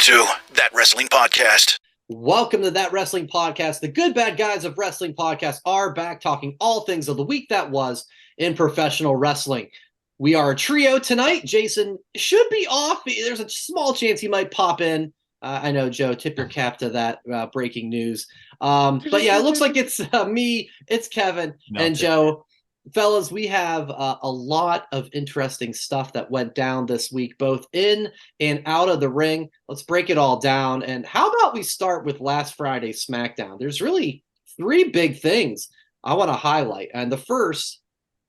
to That Wrestling Podcast. Welcome to That Wrestling Podcast. The good bad guys of wrestling podcasts are back talking all things of the week that was in professional wrestling. We are a trio tonight. Jason should be off. There's a small chance he might pop in. I know, Joe, tip your cap to that breaking news. But yeah, it looks like it's me, it's Kevin, and Joe. Fellas, we have a lot of interesting stuff that went down this week, both in and out of the ring. Let's break it all down. And how about we start with last Friday's SmackDown? There's really three big things I want to highlight. And the first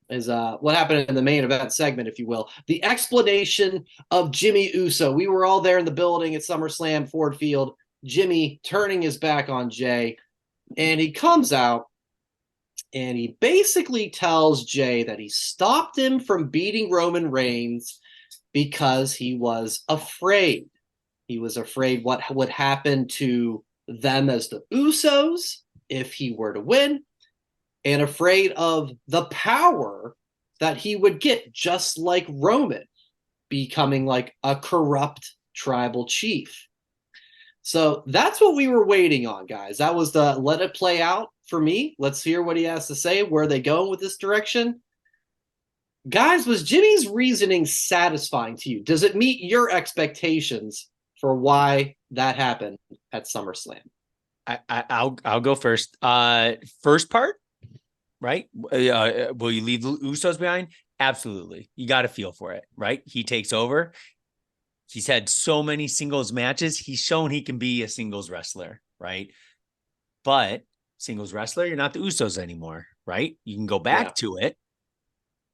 is what happened in the main event segment, if you will. The explanation of Jimmy Uso. We were all there in the building at SummerSlam, Ford Field. Jimmy turning his back on Jay. And he comes out. And he basically tells Jay that he stopped him from beating Roman Reigns because he was afraid. He was afraid what would happen to them as the Usos if he were to win, and afraid of the power that he would get, just like Roman, becoming like a corrupt tribal chief. So that's what we were waiting on, guys. That was the let it play out for me. Let's hear what he has to say. Where are they going with this direction? Guys, was Jimmy's reasoning satisfying to you? Does it meet your expectations for why that happened at SummerSlam? I'll go first. First part, right? Will you leave the Usos behind? Absolutely. You got to feel for it, right? He takes over. He's had so many singles matches. He's shown he can be a singles wrestler, right? But singles wrestler, you're not the Usos anymore, right? You can go back to it.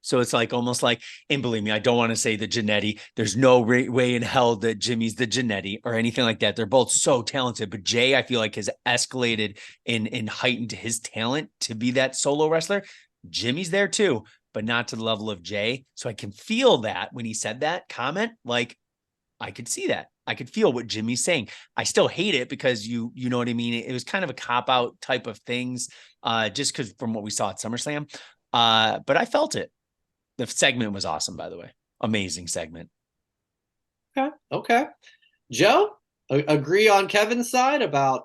So it's like almost like, and believe me, I don't want to say the Jannetty. There's no way in hell that Jimmy's the Jannetty or anything like that. They're both so talented, but Jay, I feel like, has escalated and heightened his talent to be that solo wrestler. Jimmy's there too, but not to the level of Jay. So I can feel that when he said that comment, like, I could see that. I could feel what Jimmy's saying. I still hate it because you know what I mean? It was kind of a cop-out type of things, just because from what we saw at SummerSlam. But I felt it. The segment was awesome, by the way. Amazing segment. Okay. Joe, agree on Kevin's side about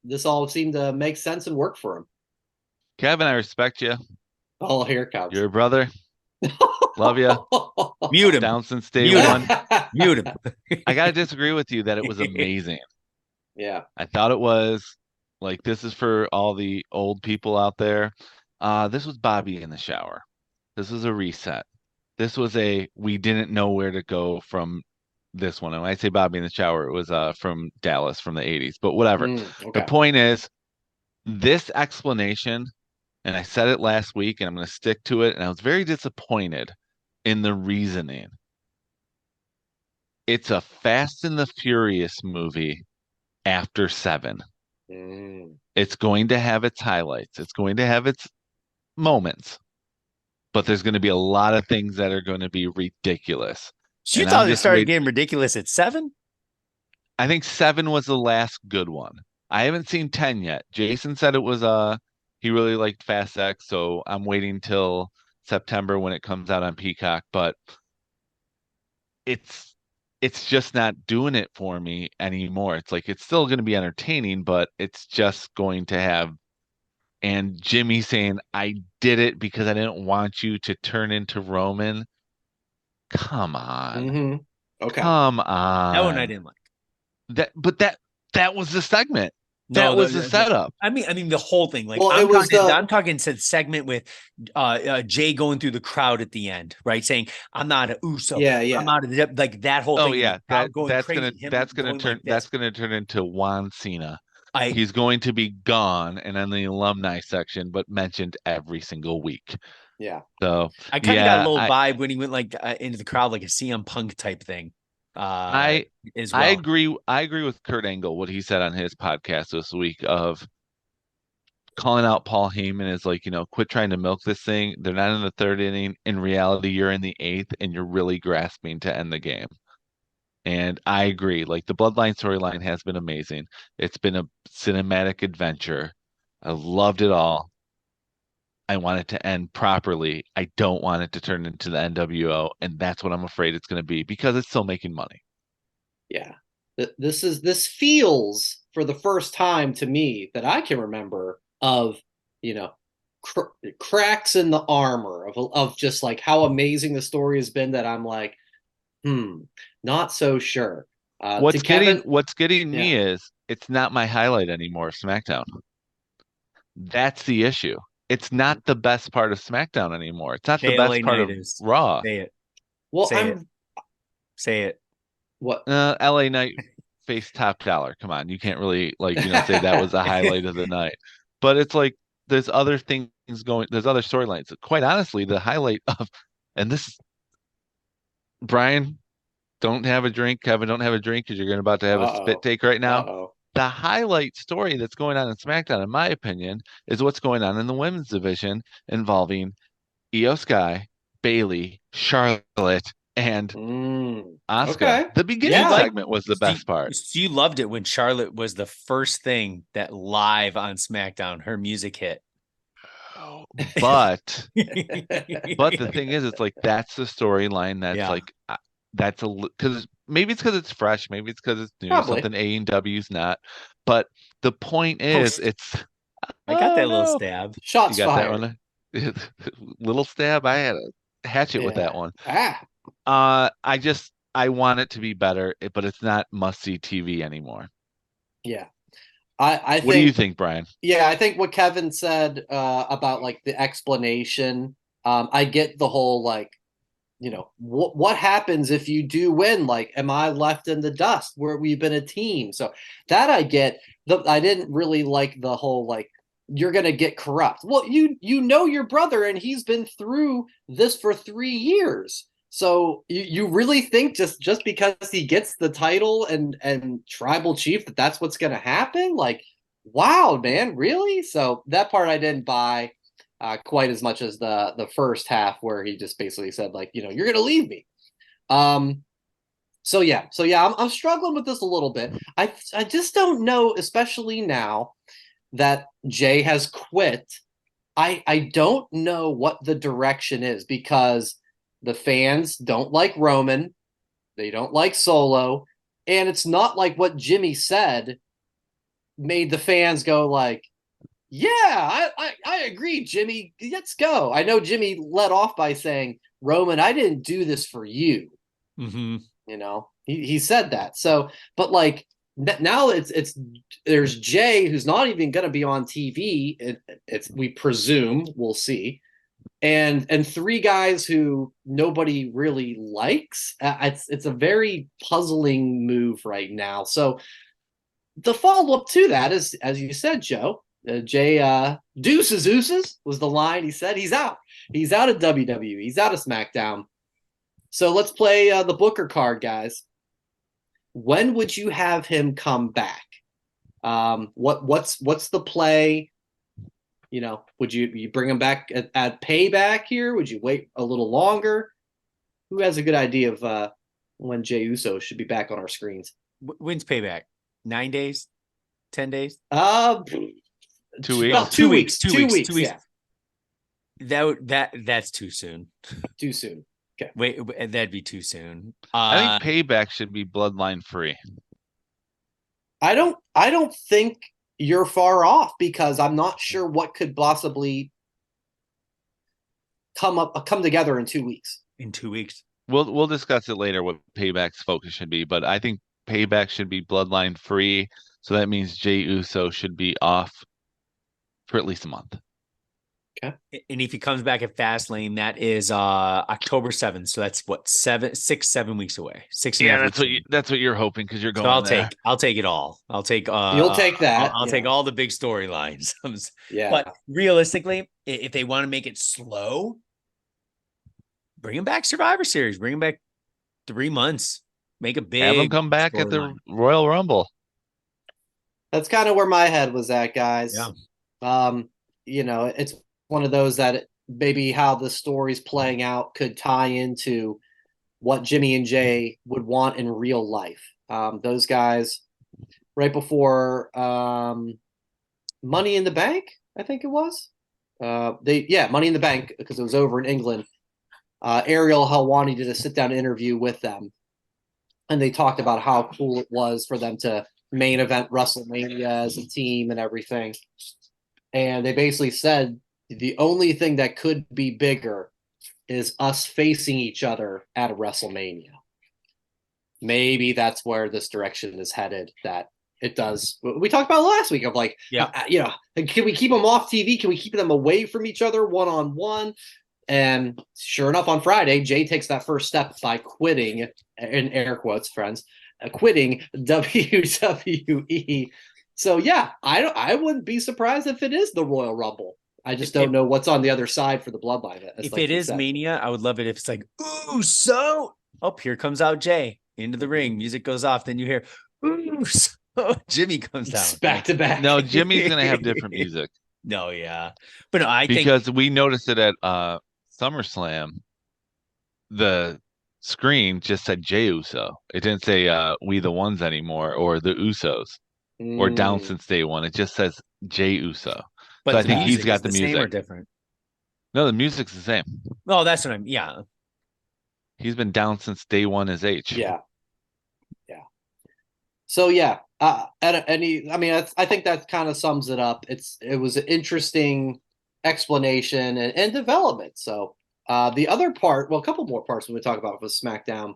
this all seemed to make sense and work for him. Kevin, I respect you. Oh, here it comes. You're a brother. Love you. Mute him. Down since day one. Mute him. I got to disagree with you that it was amazing. Yeah. I thought it was like, this is for all the old people out there. This was Bobby in the shower. This was a reset. This was we didn't know where to go from this one. And when I say Bobby in the shower, it was from Dallas from the 80s, but whatever. Okay. The point is, this explanation, and I said it last week and I'm going to stick to it, and I was very disappointed in the reasoning. It's a Fast and the Furious movie after 7. It's going to have its highlights. It's going to have its moments. But there's going to be a lot of things that are going to be ridiculous. So you thought it started getting ridiculous at 7? I think 7 was the last good one. I haven't seen 10 yet. Jason said it was he really liked Fast X, so I'm waiting till September when it comes out on Peacock, but it's just not doing it for me anymore. It's like, it's still going to be entertaining, but it's just going to have, and Jimmy saying, I did it because I didn't want you to turn into Roman. Come on. Okay. Come on. That one I didn't like. That was the segment. That was the setup. I mean, the whole thing. Like, well, I'm talking segment with Jay going through the crowd at the end, right? Saying, I'm not an Uso. Yeah. I'm out of the, like that whole thing. Oh yeah, that's gonna turn into Juan Cena. He's going to be gone and in the alumni section, but mentioned every single week. Yeah. So I kind of got a little vibe when he went like into the crowd, like a CM Punk type thing. I agree with Kurt Angle, what he said on his podcast this week, of calling out Paul Heyman as like, quit trying to milk this thing. They're not in the 3rd inning. In reality, you're in the 8th and you're really grasping to end the game. And I agree. Like, the Bloodline storyline has been amazing. It's been a cinematic adventure. I loved it all. I want it to end properly. I don't want it to turn into the NWO, and that's what I'm afraid it's going to be, because it's still making money. Yeah. This feels for the first time to me that I can remember of, cracks in the armor of just like how amazing the story has been that I'm like, not so sure. What's Kevin, getting me is it's not my highlight anymore, SmackDown. That's the issue. It's not the best part of SmackDown anymore. It's not the best part of Raw. Say it. Well, Say it. What? LA Knight face Top Dollar. Come on, you can't really say that was the highlight of the night. But it's like there's other things going. There's other storylines. Quite honestly, the highlight of, and this, Brian, don't have a drink. Kevin, don't have a drink because you're about to have a spit take right now. The highlight story that's going on in SmackDown, in my opinion, is what's going on in the women's division involving Io Sky, Bayley, Charlotte, and Asuka. Okay. The beginning segment was the best part. You loved it when Charlotte was the first thing that live on SmackDown, her music hit. But the thing is, it's like that's the storyline that's because maybe it's because it's fresh, maybe it's because it's new, something A&W's not. But the point is, I got that little stab. Shots fired. That one? Little stab. I had a hatchet with that one. I want it to be better, but it's not must-see TV anymore. Yeah. I think, what do you think, Brian? Yeah, I think what Kevin said about like the explanation, I get the whole what happens if you do win? Like, am I left in the dust where we've been a team? So that I get. I didn't really like the whole you're gonna get corrupt. Well, you know your brother and he's been through this for 3 years. So you really think just because he gets the title and tribal chief that's what's going to happen? Like, wow, man, really? So that part I didn't buy quite as much as the first half where he just basically said you're going to leave me. So yeah, I'm struggling with this a little bit. I just don't know, especially now that Jay has quit. I don't know what the direction is because the fans don't like Roman. They don't like Solo. And it's not like what Jimmy said made the fans go yeah, I agree, Jimmy. Let's go. I know Jimmy led off by saying, Roman, I didn't do this for you. Mm-hmm. He said that. So, but now there's Jay who's not even going to be on TV. We presume, we'll see. And 3 guys who nobody really likes. It's a very puzzling move right now. So the follow-up to that is, as you said, Joe, Jay deuces was the line he said. He's out of WWE. He's out of SmackDown. So let's play the Booker card, guys. When would you have him come back? What's the play? Would you bring him back at Payback here? Would you wait a little longer? Who has a good idea of when Jey Uso should be back on our screens? When's Payback? 9 days? 10 days? 2 weeks. About 2 weeks. 2 weeks. Yeah. That's too soon. Too soon. Okay. Wait, that'd be too soon. I think Payback should be bloodline free. I don't think you're far off because I'm not sure what could possibly come together in 2 weeks. In 2 weeks. We'll discuss it later what Payback's focus should be, but I think Payback should be bloodline free. So that means Jey Uso should be off for at least a month. Okay. And if he comes back at Fastlane, that is October 7th. So that's what 7 weeks away. 6 and a half that's what you're hoping because you're going. So I'll take it all. I'll take you'll take that. I'll take all the big storylines. Yeah. But realistically, if they want to make it slow, bring him back Survivor Series. Bring him back 3 months. Make a big have him come back at the Royal Rumble. That's kind of where my head was at, guys. Yeah. It's one of those that maybe how the story's playing out could tie into what Jimmy and Jay would want in real life. Those guys right before Money in the Bank, I think it was. Money in the Bank, because it was over in England. Ariel Helwani did a sit-down interview with them. and they talked about how cool it was for them to main event WrestleMania as a team and everything. And they basically said the only thing that could be bigger is us facing each other at a WrestleMania. Maybe that's where this direction is headed. That it does. We talked about last week of like, can we keep them off TV? Can we keep them away from each other one-on-one? And sure enough, on Friday, Jay takes that first step by quitting, in air quotes, friends, quitting WWE. So yeah, I wouldn't be surprised if it is the Royal Rumble. I just don't know what's on the other side for the bloodline. If it is Mania, I would love it if it's like, ooh, so here comes out Jay into the ring. Music goes off, then you hear, ooh, so Jimmy comes down back to back. No, Jimmy's gonna have different music. No, yeah, but no, I because think we noticed it at SummerSlam. The screen just said Jey Uso. It didn't say "We the Ones" anymore or the Usos or down since day one. It just says Jey Uso. But so I think he's got the music. Same or different? No, the music's the same. Oh, that's what I'm. Yeah, he's been down since day one as H. Yeah. So yeah, I think that kind of sums it up. It was an interesting explanation and development. So the other part, well, a couple more parts when we talk about was SmackDown.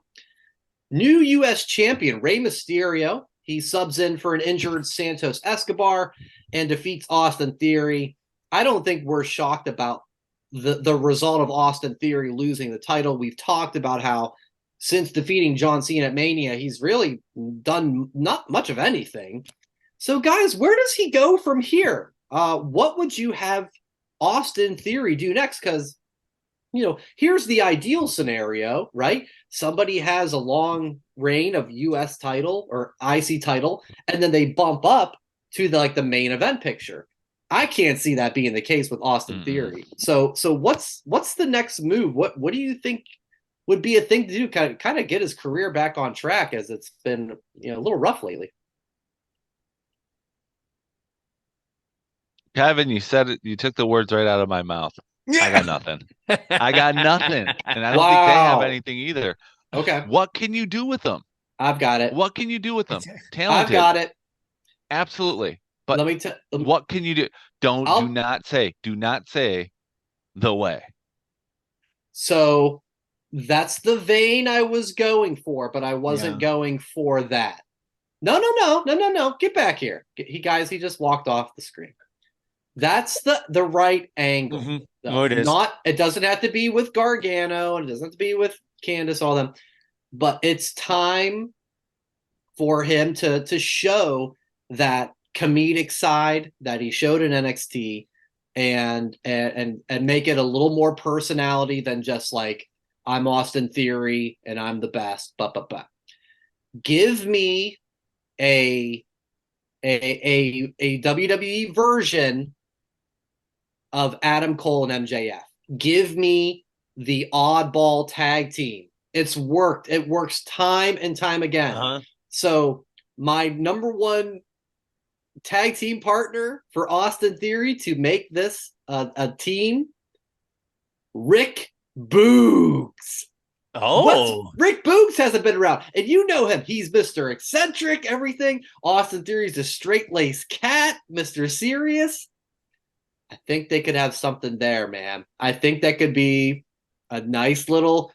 New U.S. champion Rey Mysterio. He subs in for an injured Santos Escobar and defeats Austin Theory. I don't think we're shocked about the result of Austin Theory losing the title. We've talked about how since defeating John Cena at Mania, he's really done not much of anything. So, guys, where does he go from here? What would you have Austin Theory do next? Because, here's the ideal scenario, right? Somebody has a long reign of U.S. title or IC title, and then they bump up to the main event picture. I can't see that being the case with Austin Theory. So what's the next move? What do you think would be a thing to do, kind of get his career back on track, as it's been a little rough lately? Kevin, you said it. You took the words right out of my mouth. I got nothing. I got nothing, and I don't think they have anything either. Okay, what can you do with them? I've got it. What can you do with them? Talented. I've got it. Absolutely. But let me what can you do? Do not say the way. So that's the vein I was going for, but I wasn't going for that. No. Get back here. He just walked off the screen. That's the right angle. Mm-hmm. No, it is. It doesn't have to be with Gargano, and it doesn't have to be with Candice, all them. But it's time for him to show that comedic side that he showed in NXT, and make it a little more personality than just like, I'm Austin Theory and I'm the best. Give me a WWE version of Adam Cole and MJF. Give me the oddball tag team. It's worked. It works time and time again. Uh-huh. So my number one tag team partner for Austin Theory to make this a team, Rick Boogs. Oh, Rick Boogs hasn't been around, and you know him. He's Mr. Eccentric, everything. Austin Theory's a straight-laced cat, Mr. Serious. I think they could have something there, man. I think that could be a nice little,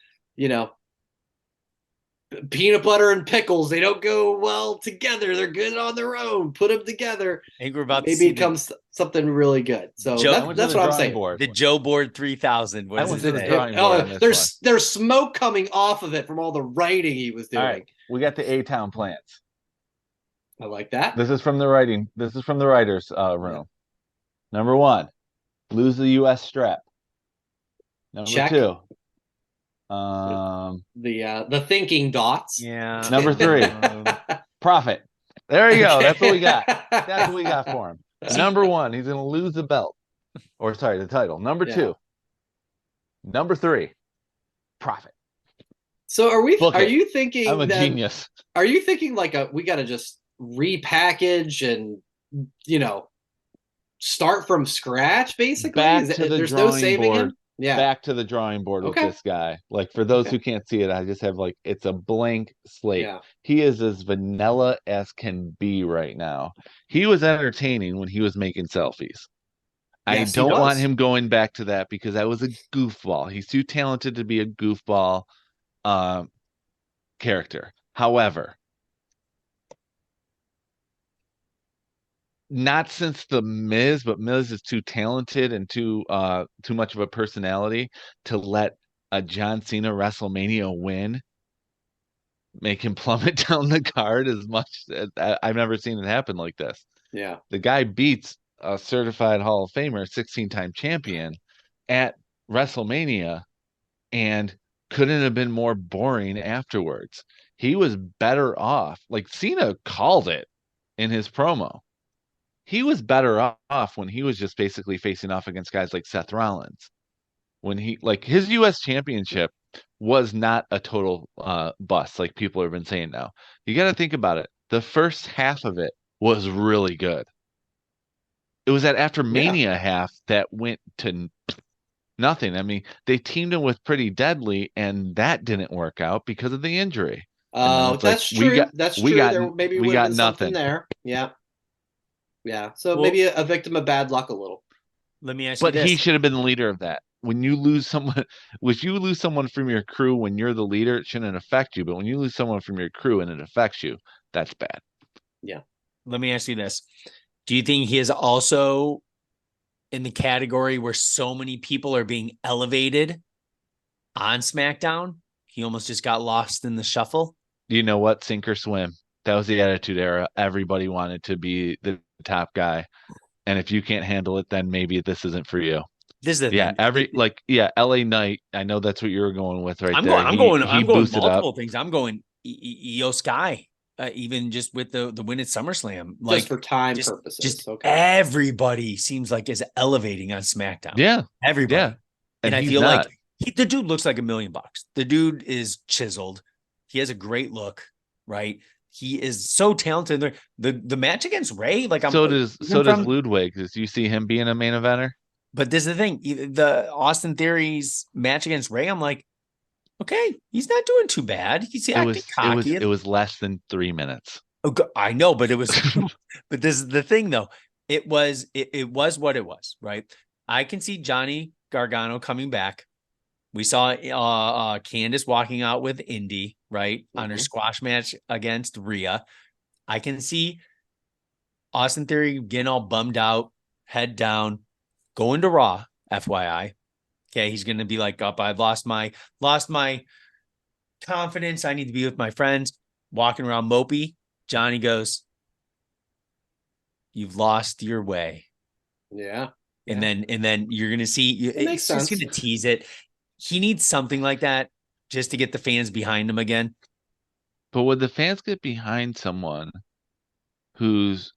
peanut butter and pickles. They don't go well together. They're good on their own. Put them together. I think we're about maybe it becomes something really good. So that's what I'm saying. The Joe Board 3000. There's smoke coming off of it from all the writing he was doing. All right. We got the A-Town plans. I like that. This is from the writing. This is from the writers' room. Yeah. Number 1, lose the U.S. strap. Number Check. 2. The thinking dots. Yeah. Number 3, profit. There you go. That's what we got. That's what we got for him. Number 1, he's going to lose the belt. Or sorry, the title. Number 2. Number 3, profit. So are you thinking I'm a genius. Are you thinking like we got to just repackage and start from scratch, basically? There's no saving board. Him? back to the drawing board with this guy. Like, for those who can't see it, I just have like, it's a blank slate. Yeah. He is as vanilla as can be right now. He was entertaining when he was making selfies. I don't want him going back to that because that was a goofball. He's too talented to be a goofball character. However, not since the Miz, but Miz is too talented and too much of a personality to let a John Cena WrestleMania win make him plummet down the card as much. I've never seen it happen like this. Yeah. The guy beats a certified Hall of Famer, 16-time champion at WrestleMania, and couldn't have been more boring afterwards. He was better off. Like, Cena called it in his promo. He was better off when he was just basically facing off against guys like Seth Rollins. When he, like, his U.S. championship was not a total bust like people have been saying now. You got to think about it. The first half of it was really good. It was that after Mania half that went to nothing. I mean, they teamed him with Pretty Deadly, and that didn't work out because of the injury. Oh, that's true. That's true. There maybe would have been something there. Yeah. Yeah. So maybe a victim of bad luck a little. Let me ask you this. But he should have been the leader of that. When you lose someone, from your crew when you're the leader, it shouldn't affect you. But when you lose someone from your crew and it affects you, that's bad. Yeah. Let me ask you this. Do you think he is also in the category where so many people are being elevated on SmackDown? He almost just got lost in the shuffle. You know what? Sink or swim. That was the Attitude Era. Everybody wanted to be the top guy. And if you can't handle it, then maybe this isn't for you. This is thing. LA Knight. I know that's what you were going with right I'm there. I'm going multiple things. I'm going Io Sky. Even just with the win at SummerSlam, like just for time purposes. Just everybody seems like is elevating on SmackDown. Yeah, everybody. Yeah. And I feel not. like the dude looks like $1 million. The dude is chiseled. He has a great look, right? He is so talented. The match against Ray, like so does Ludwig. Does you see him being a main eventer? But this is the thing. The Austin Theory's match against Ray, I'm like, okay, he's not doing too bad. He's acting cocky. It was less than 3 minutes. Oh, I know, but it was. But this is the thing, though. It was what it was, right? I can see Johnny Gargano coming back. We saw Candice walking out with Indy, right, on her squash match against Rhea. I can see Austin Theory getting all bummed out, head down, going to Raw. FYI. Okay, he's going to be like, up, I've lost my confidence. I need to be with my friends. Walking around mopey. Johnny goes, you've lost your way. Yeah. And then you're going to see, it's just going to tease it. He needs something like that just to get the fans behind him again. But would the fans get behind someone who's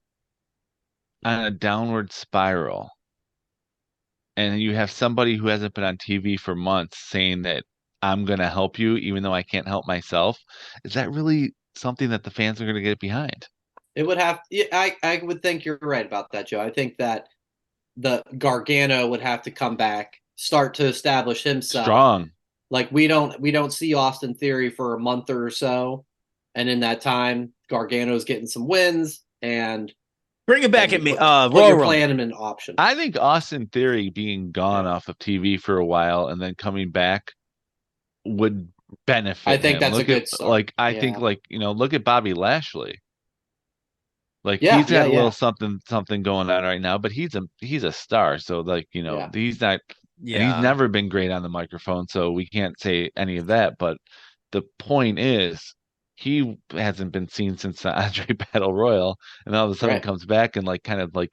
on a downward spiral? And you have somebody who hasn't been on TV for months saying that I'm going to help you, even though I can't help myself. Is that really something that the fans are going to get behind? It would have. I would think you're right about that, Joe. I think that the Gargano would have to come back, start to establish himself strong. Like we don't see Austin Theory for a month or so, and in that time, Gargano's getting some wins and. Bring it back at me. You're playing him an option. I think Austin Theory being gone off of TV for a while and then coming back would benefit. I think him. that's a good start. I think look at Bobby Lashley. Like he's got a little something going on right now, but he's a star. So he's not. Yeah. He's never been great on the microphone, so we can't say any of that. But the point is, he hasn't been seen since the Andre Battle Royal, and all of a sudden comes back and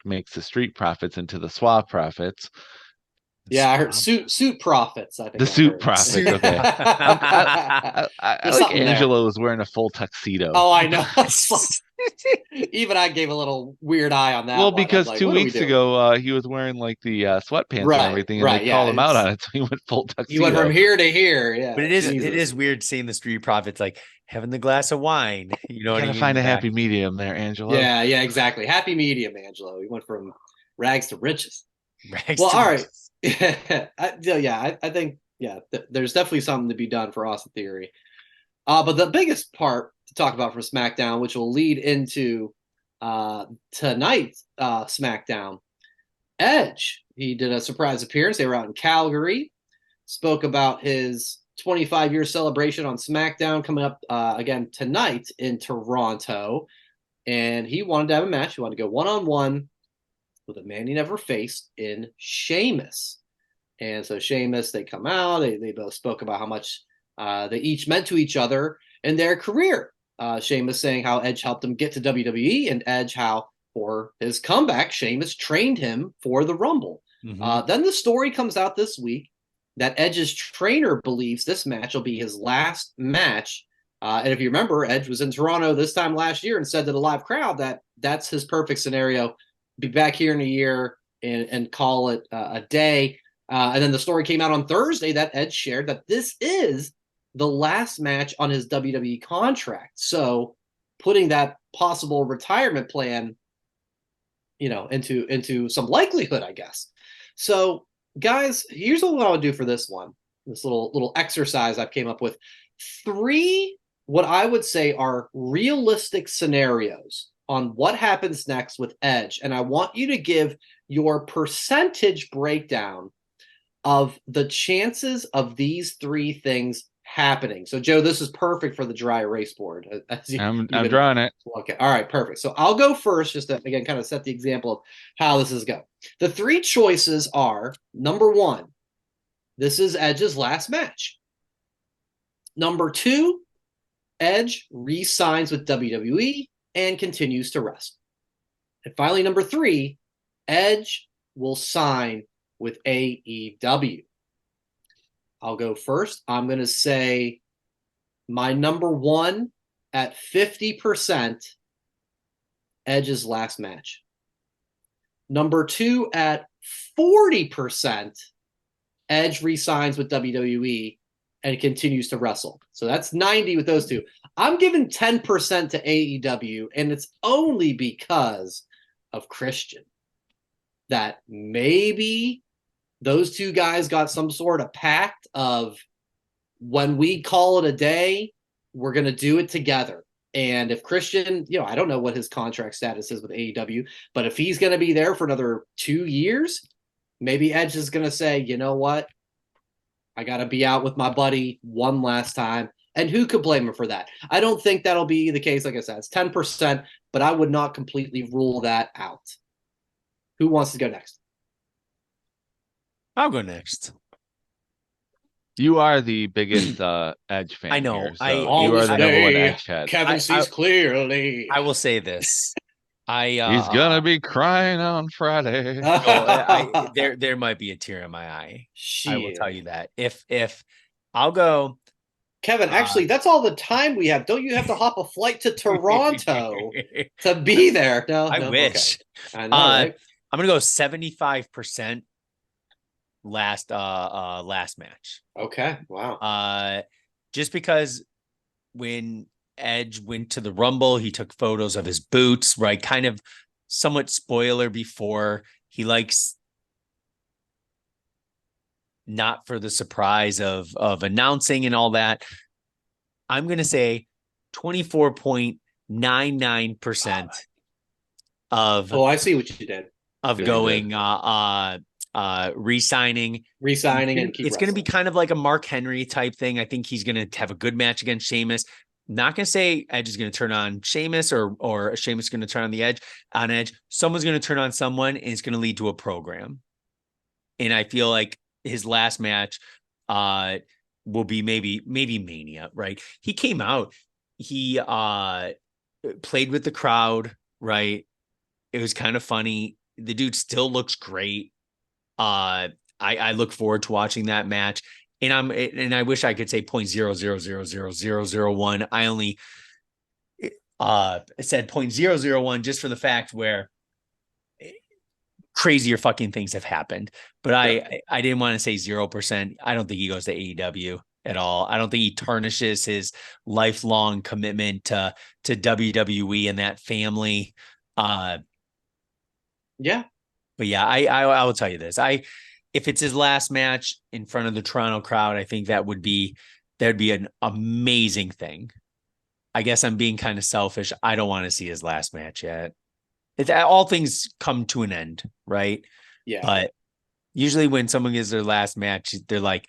makes the Street Profits into the Swap Profits. Yeah, I heard suit profits. I think the suit profits. Okay, I like Angelo was wearing a full tuxedo. Oh, I know. Even I gave a little weird eye on that. Well, because 2 weeks ago he was wearing the sweatpants and everything, and they called him out on it, so he went full tuxedo. He went from here to here. Yeah, but it is weird seeing the Street Profits having the glass of wine. You know, gotta find a happy medium there, Angelo. Yeah, exactly. Happy medium, Angelo. He went from rags to riches. All right. I think there's definitely something to be done for Austin Theory. But the biggest part to talk about from SmackDown, which will lead into tonight's SmackDown, Edge. He did a surprise appearance. They were out in Calgary, spoke about his 25-year celebration on SmackDown coming up again tonight in Toronto. And he wanted to have a match. He wanted to go one-on-one with a man he never faced in Sheamus. And so Sheamus, they come out. They both spoke about how much they each meant to each other in their career. Sheamus saying how Edge helped him get to WWE, and Edge how for his comeback, Sheamus trained him for the Rumble. Mm-hmm. Then the story comes out this week that Edge's trainer believes this match will be his last match. And if you remember, Edge was in Toronto this time last year and said to the live crowd that that's his perfect scenario. Be back here in a year and call it a day. And then the story came out on Thursday that Edge shared that this is the last match on his WWE contract. So putting that possible retirement plan, into some likelihood, I guess. So guys, here's what I would do for this one. This little exercise I've came up with. 3 what I would say are realistic scenarios on what happens next with Edge. And I want you to give your percentage breakdown of the chances of these 3 things happening. So, Joe, this is perfect for the dry erase board. I'm drawing it. Okay. All right. Perfect. So I'll go first just to, again, kind of set the example of how this is going. The 3 choices are, number 1, this is Edge's last match. Number 2, Edge re-signs with WWE and continues to wrestle. And finally, number 3, Edge will sign with AEW. I'll go first. I'm going to say my number 1 at 50%, Edge's last match. Number 2 at 40%, Edge re-signs with WWE and continues to wrestle. So that's 90 with those 2. I'm giving 10% to AEW, and it's only because of Christian. That maybe those 2 guys got some sort of pact of when we call it a day, we're going to do it together. And if Christian, I don't know what his contract status is with AEW, but if he's going to be there for another 2 years, maybe Edge is going to say, you know what? I got to be out with my buddy one last time. And who could blame him for that? I don't think that'll be the case. Like I said, it's 10%, but I would not completely rule that out. Who wants to go next? I'll go next. You are the biggest Edge fan. I know. Here, so you are the number 1 Edge head. Kevin sees clearly. I will say this. He's gonna be crying on Friday. There might be a tear in my eye. Shit. I will tell you that. If I'll go, Kevin, actually, that's all the time we have. Don't you have to hop a flight to Toronto to be there? No, I wish. Okay. I know. Right? I'm gonna go 75% last match. Okay. Wow. Just because when Edge went to the Rumble, he took photos of his boots, right? Kind of somewhat spoiler before. He likes not for the surprise of announcing and all that. I'm going to say 24.99% of. Oh, I see what you did. Of going, re-signing, and it's going to be kind of like a Mark Henry type thing. I think he's going to have a good match against Sheamus. Not going to say Edge is going to turn on Sheamus or Sheamus is going to turn on Edge. Someone's going to turn on someone, and it's going to lead to a program. And I feel like his last match will be maybe Mania, right? He came out, he played with the crowd, right? It was kind of funny. The dude still looks great. I look forward to watching that match. And I wish I could say 0.00000001. I only said 0.001 just for the fact where crazier fucking things have happened. But I didn't want to say 0%. I don't think he goes to AEW at all. I don't think he tarnishes his lifelong commitment to WWE and that family. Yeah. But yeah, I will tell you this. if it's his last match in front of the Toronto crowd, I think that'd be an amazing thing. I guess I'm being kind of selfish. I don't want to see his last match yet. All things come to an end, right? Yeah. But usually when someone gets their last match, they're like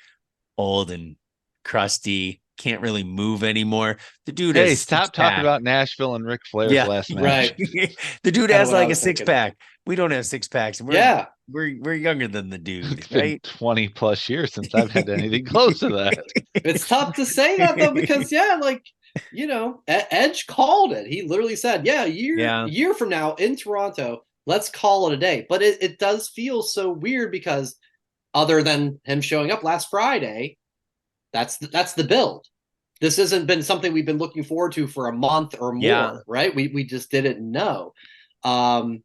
old and crusty, can't really move anymore. The dude Hey, has stop talking about Nashville and Ric Flair's last match. Right. The dude Kinda has what I like a was thinking. 6-pack. We don't have 6-packs. We're younger than the dude, It's right? been 20 plus years since I've had anything close to that. It's tough to say that though, because Edge called it. He literally said, a year from now in Toronto, let's call it a day. But it does feel so weird because other than him showing up last Friday, that's the build. This hasn't been something we've been looking forward to for a month or more, right? We just didn't know. And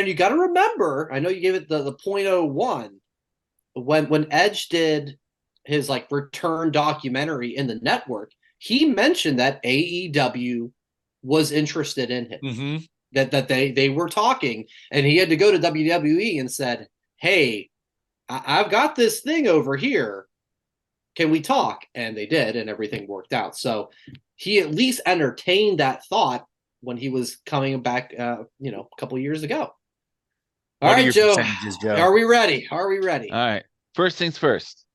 you got to remember, I know you gave it the 0.01 when Edge did his like return documentary in the network. He mentioned that AEW was interested in him, Mm-hmm. that they were talking, and he had to go to WWE and said, "Hey, I've got this thing over here. Can we talk?" And they did, and everything worked out. So he at least entertained that thought when he was coming back, a couple of years ago. All right, Joe. Are we ready? All right. First things first.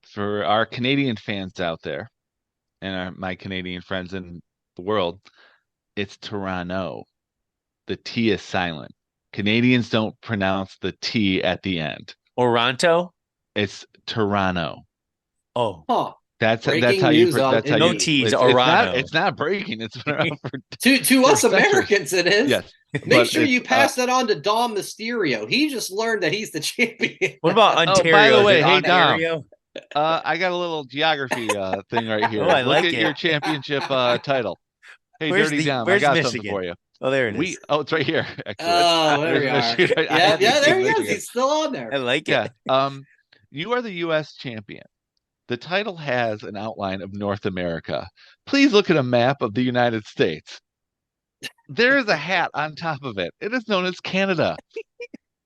For our Canadian fans out there and my Canadian friends in the world, it's Toronto. The T is silent. Canadians don't pronounce the T at the end. Toronto? It's Toronto. Oh. Huh. That's how you. No T's. Toronto. It's not breaking. It's been around for to us Americans. It is. Yes. Make sure you pass that on to Dom Mysterio. He just learned that he's the champion. What about Ontario? By the way, hey Ontario? Dom. I got a little geography thing right here. I Look at your championship title. Hey, Dirty Dom, I got something for you. Oh, there it is. It's right here. Actually. There we are. There he is. He's still on there. I like it. You are the U.S. champion. The title has an outline of North America. Please look at a map of the United States. There is a hat on top of it. It is known as Canada.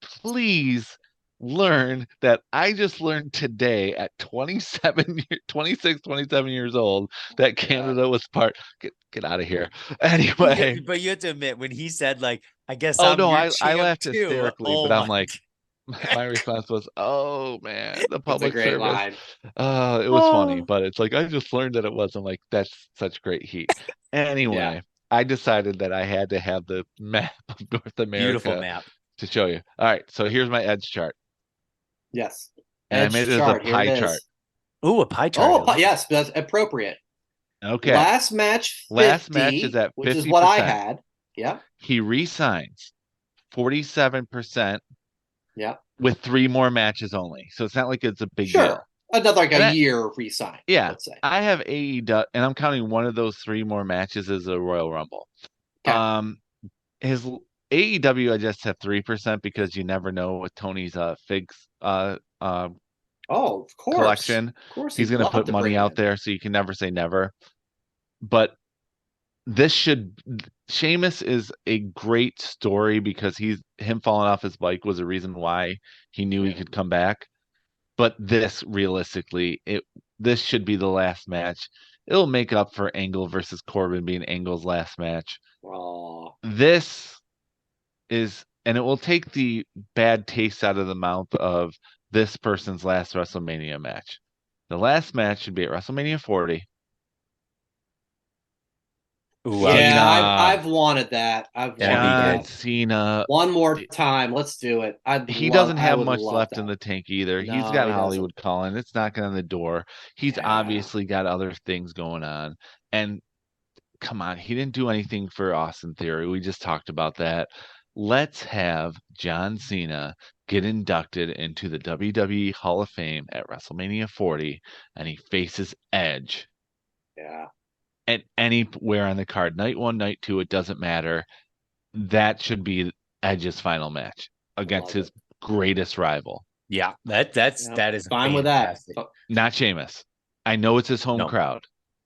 Please learn that I just learned today at 26, 27 years old that Canada was part. Get out of here. Anyway. But you have to admit, when he said, like, I guess I laughed hysterically, but I'm like, my response was, "Oh man, the public service." Line. It was funny, but it's like I just learned that it wasn't like that's such great heat. Anyway, I decided that I had to have the map of North America. Beautiful map to show you. All right, so here's my Edge chart. Yes, and I made it as a pie chart. Oh, a pie chart. Oh, yes, that's appropriate. Okay. Last match is at 50%. Which is what I had. Yeah. He re-signs 47%. Yeah. With 3 more matches only. So it's not like it's a big deal. Another a year re-sign. Yeah. Let's say. I have AEW, and I'm counting one of those 3 more matches as a Royal Rumble. Okay. His AEW, I just have 3% because you never know with Tony's figs of course. collection. Of course, he's going to put money out there, so you can never say never. But Sheamus is a great story because him falling off his bike was a reason why he knew he could come back. But realistically, this should be the last match. It'll make up for Angle versus Corbin being Angle's last match. Oh. This is, and it will take the bad taste out of the mouth of this person's last WrestleMania match. The last match should be at WrestleMania 40. Ooh, I've wanted that. I've wanted Cena. One more time. Let's do it. He doesn't have much left in the tank either. No, he's got Hollywood calling. It's knocking on the door. He's obviously got other things going on. And come on, he didn't do anything for Austin Theory. We just talked about that. Let's have John Cena get inducted into the WWE Hall of Fame at WrestleMania 40, and he faces Edge. Yeah. At anywhere on the card, night 1, night 2, it doesn't matter. That should be Edge's final match against his greatest rival. Yeah, that is fine with that. Not Sheamus. I know it's his home crowd,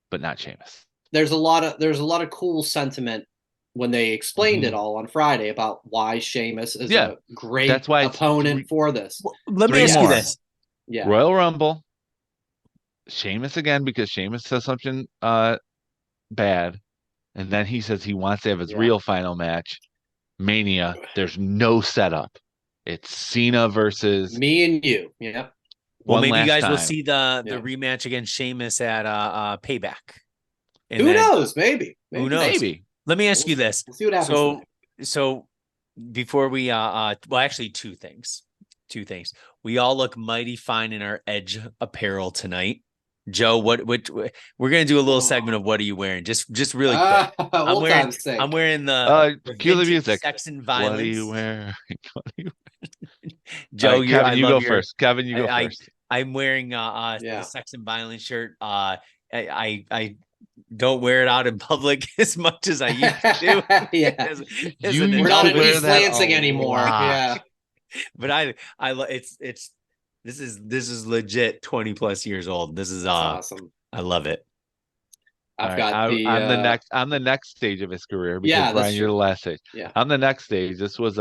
but not Sheamus. There's a lot of cool sentiment when they explained it all on Friday about why Sheamus is a great that's why opponent for this. Well, let me ask you this. Yeah. Royal Rumble, Sheamus again, because Sheamus says something bad, and then he says he wants to have his real final match. Mania, there's no setup. It's Cena versus me and you. Yeah. Well, maybe you guys will see the rematch against Sheamus at Payback. And who knows? Maybe. Who knows? Maybe. Let me ask you this. We'll see what happens. So before we well, actually two things. We all look mighty fine in our Edge apparel tonight. Joe, what we're gonna do a little segment of what are you wearing? Just really quick. I'm wearing the cue the music. Sex and Violence. What are you wearing? Joe, Kevin, you go first. Kevin, you go first. I'm wearing the Sex and Violence shirt. I don't wear it out in public as much as I used to. We're not at East Lansing anymore. Yeah. But this is legit 20 plus years old. This is awesome. I love it. On the next stage of his career, because Brian, you're the last stage. Yeah. On the next stage, this was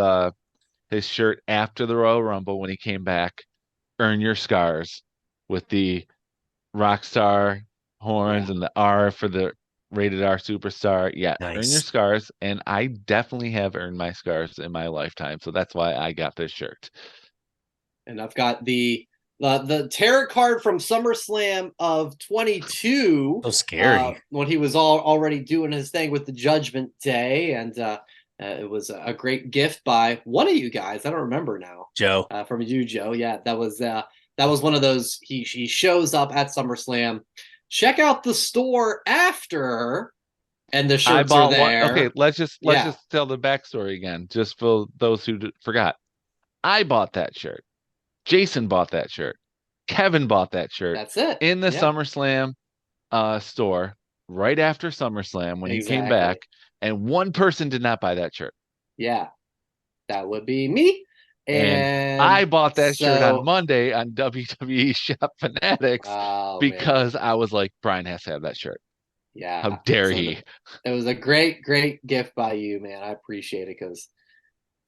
his shirt after the Royal Rumble when he came back. Earn Your Scars, with the Rockstar horns and the R for the rated R superstar. Yeah, nice. Earn Your Scars, and I definitely have earned my scars in my lifetime, so that's why I got this shirt. And I've got the tarot card from SummerSlam of 22. So scary. When he was already doing his thing with the Judgment Day, and it was a great gift by one of you guys. I don't remember now. Joe. From you, Joe. Yeah, that was one of those. He shows up at SummerSlam. Check out the store after, and the shirts are there. Okay, let's just tell the backstory again, just for those who forgot. I bought that shirt. Jason bought that shirt. Kevin bought that shirt. That's it. In the SummerSlam store right after SummerSlam when he came back, and one person did not buy that shirt. Yeah, that would be me. And I bought that shirt on Monday on WWE Shop Fanatics because I was like, Brian has to have that shirt. Yeah. How dare he? It was a great gift by you, man. I appreciate it, because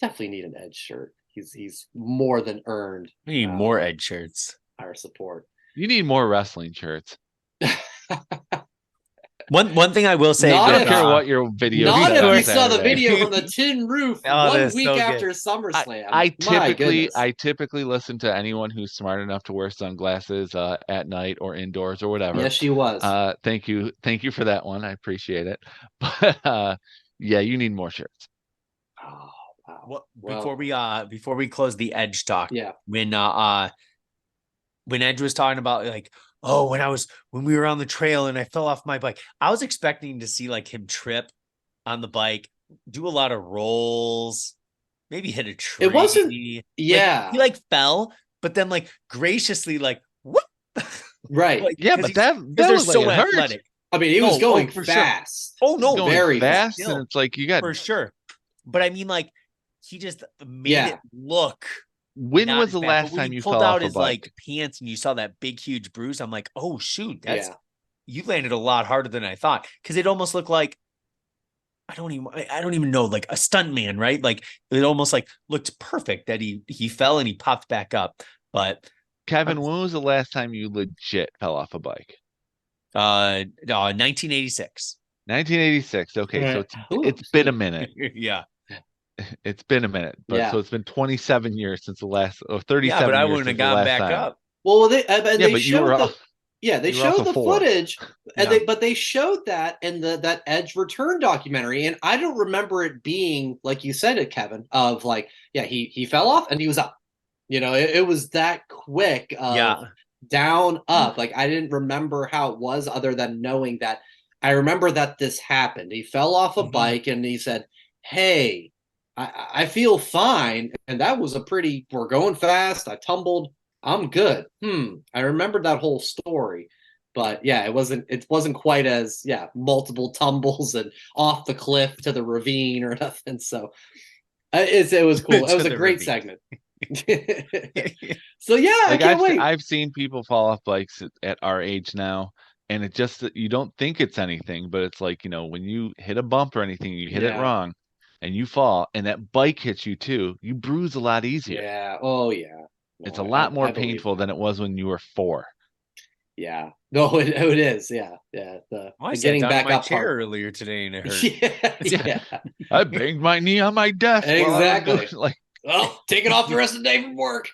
definitely need an Edge shirt. He's more than earned. We need more Edge shirts. Our support. You need more wrestling shirts. One thing I will say, I don't care what your video. Not if you saw the video from the Tin Roof 1 week after SummerSlam. I typically listen to anyone who's smart enough to wear sunglasses at night or indoors or whatever. Yes, she was. Thank you for that one. I appreciate it. But you need more shirts. Oh. Well, before we close the Edge talk, when Edge was talking about like, when we were on the trail and I fell off my bike, I was expecting to see like him trip on the bike, do a lot of rolls, maybe hit a tree. It wasn't, he fell, but then like graciously like whoop. Right. But that was so athletic. I mean, he was going fast. Sure. Oh no, very fast, and it's like you got for sure. But I mean, like, he just made it look. When was the last time you pulled out his like pants and you saw that big huge bruise? I'm like, oh shoot, you landed a lot harder than I thought, because it almost looked like I don't even know, like a stunt man, right? Like it almost like looked perfect that he fell and he popped back up. But Kevin, when was the last time you legit fell off a bike? 1986. 1986. Okay, so it's been a minute. Yeah. It's been a minute, but so it's been 27 years since the last, or 37. Yeah, but I wouldn't have gotten back up. Well, they showed they showed the four. footage, and they showed that in that Edge Return documentary, and I don't remember it being like you said it, Kevin, of like, he fell off and he was up. It was that quick. Down up. Like I didn't remember how it was, other than knowing that I remember that this happened. He fell off a bike and he said, "Hey, I feel fine," and that was we're going fast. I tumbled. I'm good. I remembered that whole story, but it wasn't quite as multiple tumbles and off the cliff to the ravine or nothing. So it was cool. It was a great segment. So I can't wait. I've seen people fall off bikes at our age now, and it just, you don't think it's anything, but it's like, when you hit a bump or anything, you hit it wrong and you fall and that bike hits you too, you bruise a lot easier. Yeah. Oh yeah. It's a lot more painful than it was when you were 4. Yeah. No, it is. Yeah. Yeah. The getting back up chair part earlier today and it hurt. Yeah. I banged my knee on my desk. Exactly. Like, well, take it off the rest of the day from work.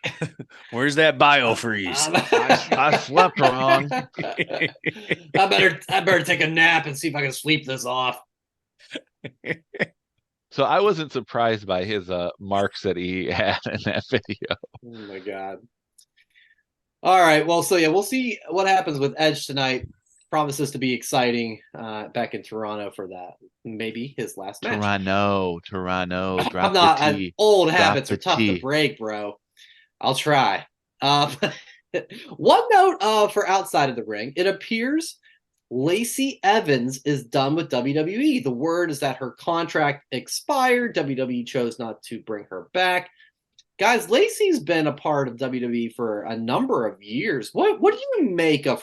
Where's that biofreeze? I slept wrong. I better take a nap and see if I can sleep this off. So I wasn't surprised by his marks that he had in that video. Oh my God. All right. Well, so yeah, we'll see what happens with Edge tonight. Promises to be exciting back in Toronto for that. Maybe his last match. Toronto. I'm not old habits are tough to break, bro. I'll try. One note for outside of the ring, it appears Lacey Evans is done with WWE. The word is that her contract expired. WWE chose not to bring her back. Guys, Lacey's been a part of WWE for a number of years. What do you make of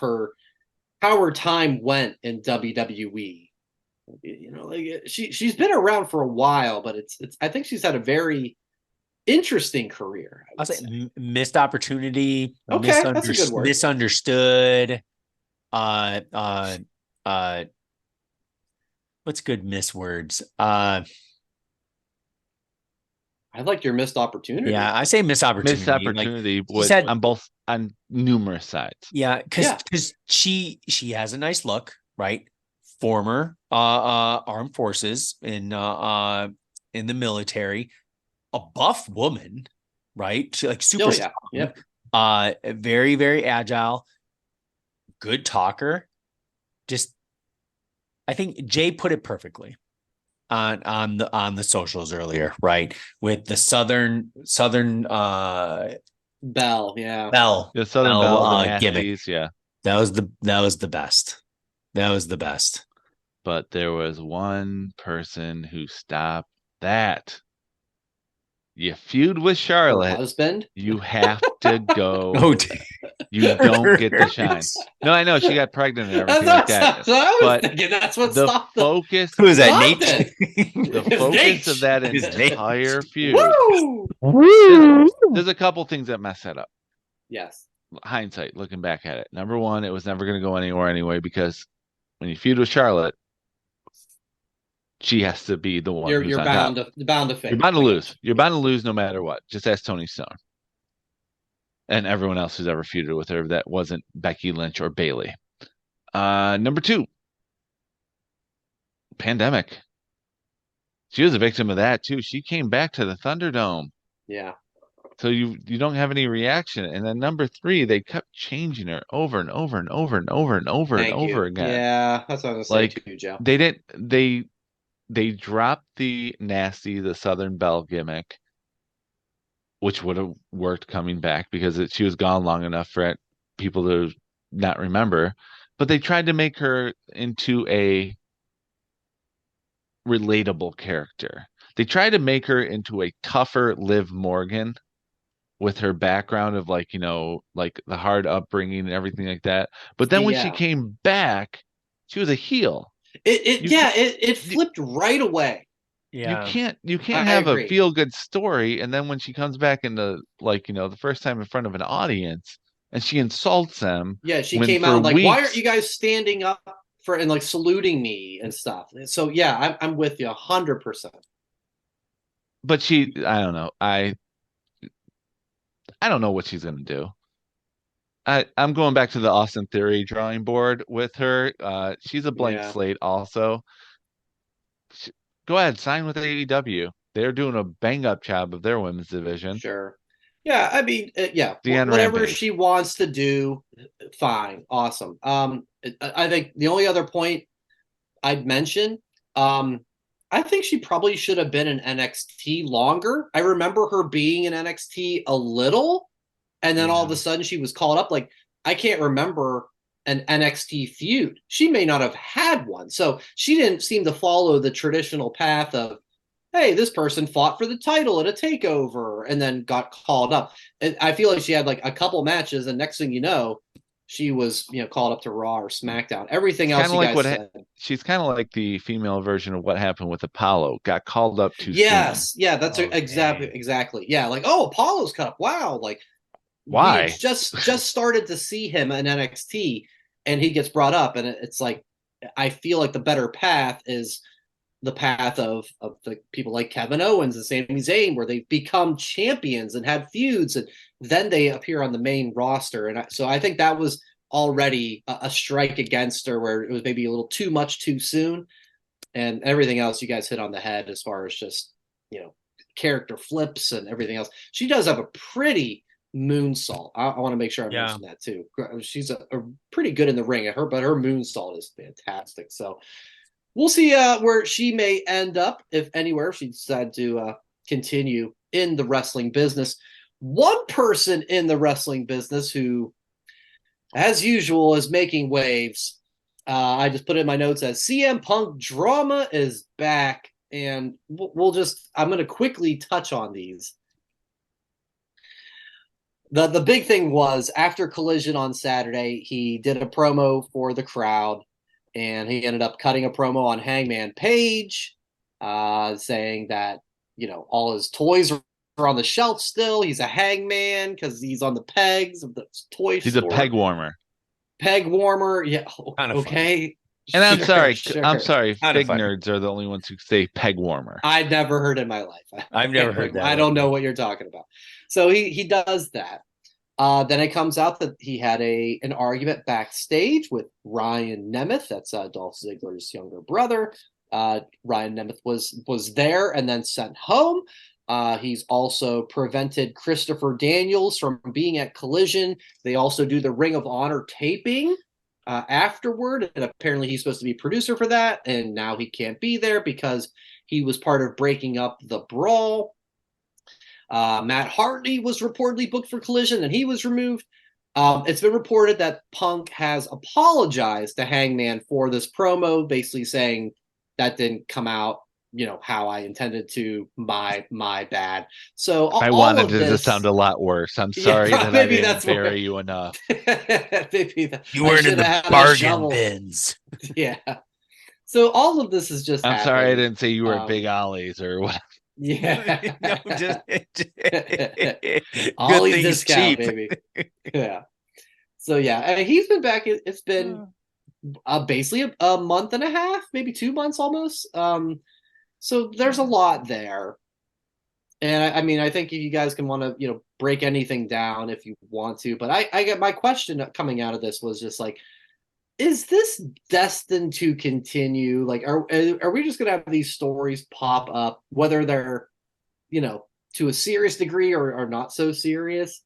how her time went in WWE? She's been around for a while, but it's I think she's had a very interesting career. I'll say missed opportunity. Okay, that's a good word. Misunderstood. What's good miss words? I like your missed opportunity. Yeah, I say missed opportunity. Missed opportunity on numerous sides. Yeah, because she has a nice look, right? Former armed forces in the military, a buff woman, right? She super strong. Yeah. Very, very agile, good talker. Just, I think Jay put it perfectly on the socials earlier, right? With the Southern Bell, yeah. The Southern Bell gimmick. Yeah. That was the best. That was the best. But there was one person who stopped that. You feud with Charlotte. Her husband? You have to go. You don't get to shine. No, I know she got pregnant and everything like that. So I was thinking that's what stopped the focus. Who is that? Nate? The focus of that entire feud. There's a couple things that mess that up. Yes. Hindsight, looking back at it. Number one, it was never going to go anywhere anyway, because when you feud with Charlotte, she has to be the one. You're bound to fail. You're bound to lose. You're bound to lose no matter what. Just ask Tony Stone and everyone else who's ever feuded with her that wasn't Becky Lynch or Bayley. Number two, pandemic. She was a victim of that too. She came back to the Thunderdome. Yeah. So you don't have any reaction. And then number three, they kept changing her over and over and over and over and over and over again. Yeah, that's what I was saying too, Joe. They dropped the Southern Belle gimmick, which would have worked coming back because she was gone long enough for people to not remember. But they tried to make her into a relatable character. They tried to make her into a tougher Liv Morgan with her background of like the hard upbringing and everything like that. But then when she came back, she was a heel. It flipped right away. Yeah. You can't have a feel good story, and then when she comes back into the first time in front of an audience and she insults them. Yeah, she came out like, why aren't you guys standing up and like saluting me and stuff? So yeah, I'm with you 100%. But I don't know. I don't know what she's gonna do. I'm going back to the Austin Theory drawing board with her. She's a blank slate also. Go ahead, sign with AEW. They're doing a bang-up job of their women's division. Sure. Yeah, I mean, whatever Rampage. She wants to do, fine, awesome. I think the only other point I'd mention, I think she probably should have been in NXT longer. I remember her being in NXT a little, and then all of a sudden she was called up. Like, I can't remember an NXT feud. She may not have had one. So she didn't seem to follow the traditional path of, hey, this person fought for the title at a takeover and then got called up. And I feel like she had like a couple matches, and next thing you know, she was, called up to Raw or SmackDown. Everything else you guys said. She's kind of like the female version of what happened with Apollo. Got called up too soon. Yeah, that's exactly. Yeah, like, oh, Apollo's cut up. Wow, like why? We just started to see him in NXT, and he gets brought up, and it's like I feel like the better path is the path of the people like Kevin Owens and Sami Zayn, where they've become champions and had feuds, and then they appear on the main roster. And so I think that was already a strike against her, where it was maybe a little too much too soon. And everything else you guys hit on the head as far as just, character flips and everything else. She does have a pretty moonsault. I want to make sure I mention that too. She's a pretty good in the ring, but her moonsault is fantastic. So we'll see where she may end up, if anywhere, if she decides to continue in the wrestling business. One person in the wrestling business who, as usual, is making waves. I just put in my notes as CM Punk drama is back, and I'm going to quickly touch on these. The big thing was after Collision on Saturday, he did a promo for the crowd, and he ended up cutting a promo on Hangman Page, saying that, all his toys are on the shelf still. He's a hangman because he's on the pegs of the toy store. He's a peg warmer. Peg warmer. Yeah. Okay. And I'm sorry. I'm sorry. Fig nerds are the only ones who say peg warmer. I've never heard in my life. I've never heard that. I don't know what you're talking about. So he does that. Then it comes out that he had an argument backstage with Ryan Nemeth. That's Dolph Ziggler's younger brother. Ryan Nemeth was there and then sent home. He's also prevented Christopher Daniels from being at Collision. They also do the Ring of Honor taping afterward, and apparently he's supposed to be producer for that, and now he can't be there because he was part of breaking up the Brawl. Matt Hardy was reportedly booked for Collision, and he was removed. It's been reported that Punk has apologized to Hangman for this promo, basically saying that didn't come out, how I intended to. My bad. So I wanted it to sound a lot worse. I'm sorry that I didn't bury you enough. Maybe you weren't in the bargain bins. Yeah. So all of this is just. I'm sorry I didn't say you were at Big Ollie's or what. Yeah. No, just Ollie's discount, baby. Yeah. So yeah, he's been back. It's been basically a month and a half, maybe 2 months almost. So there's a lot there. And I think if you guys can want to, break anything down if you want to, but I get my question coming out of this was just like, is this destined to continue? Like, are we just going to have these stories pop up, whether they're, to a serious degree or not so serious?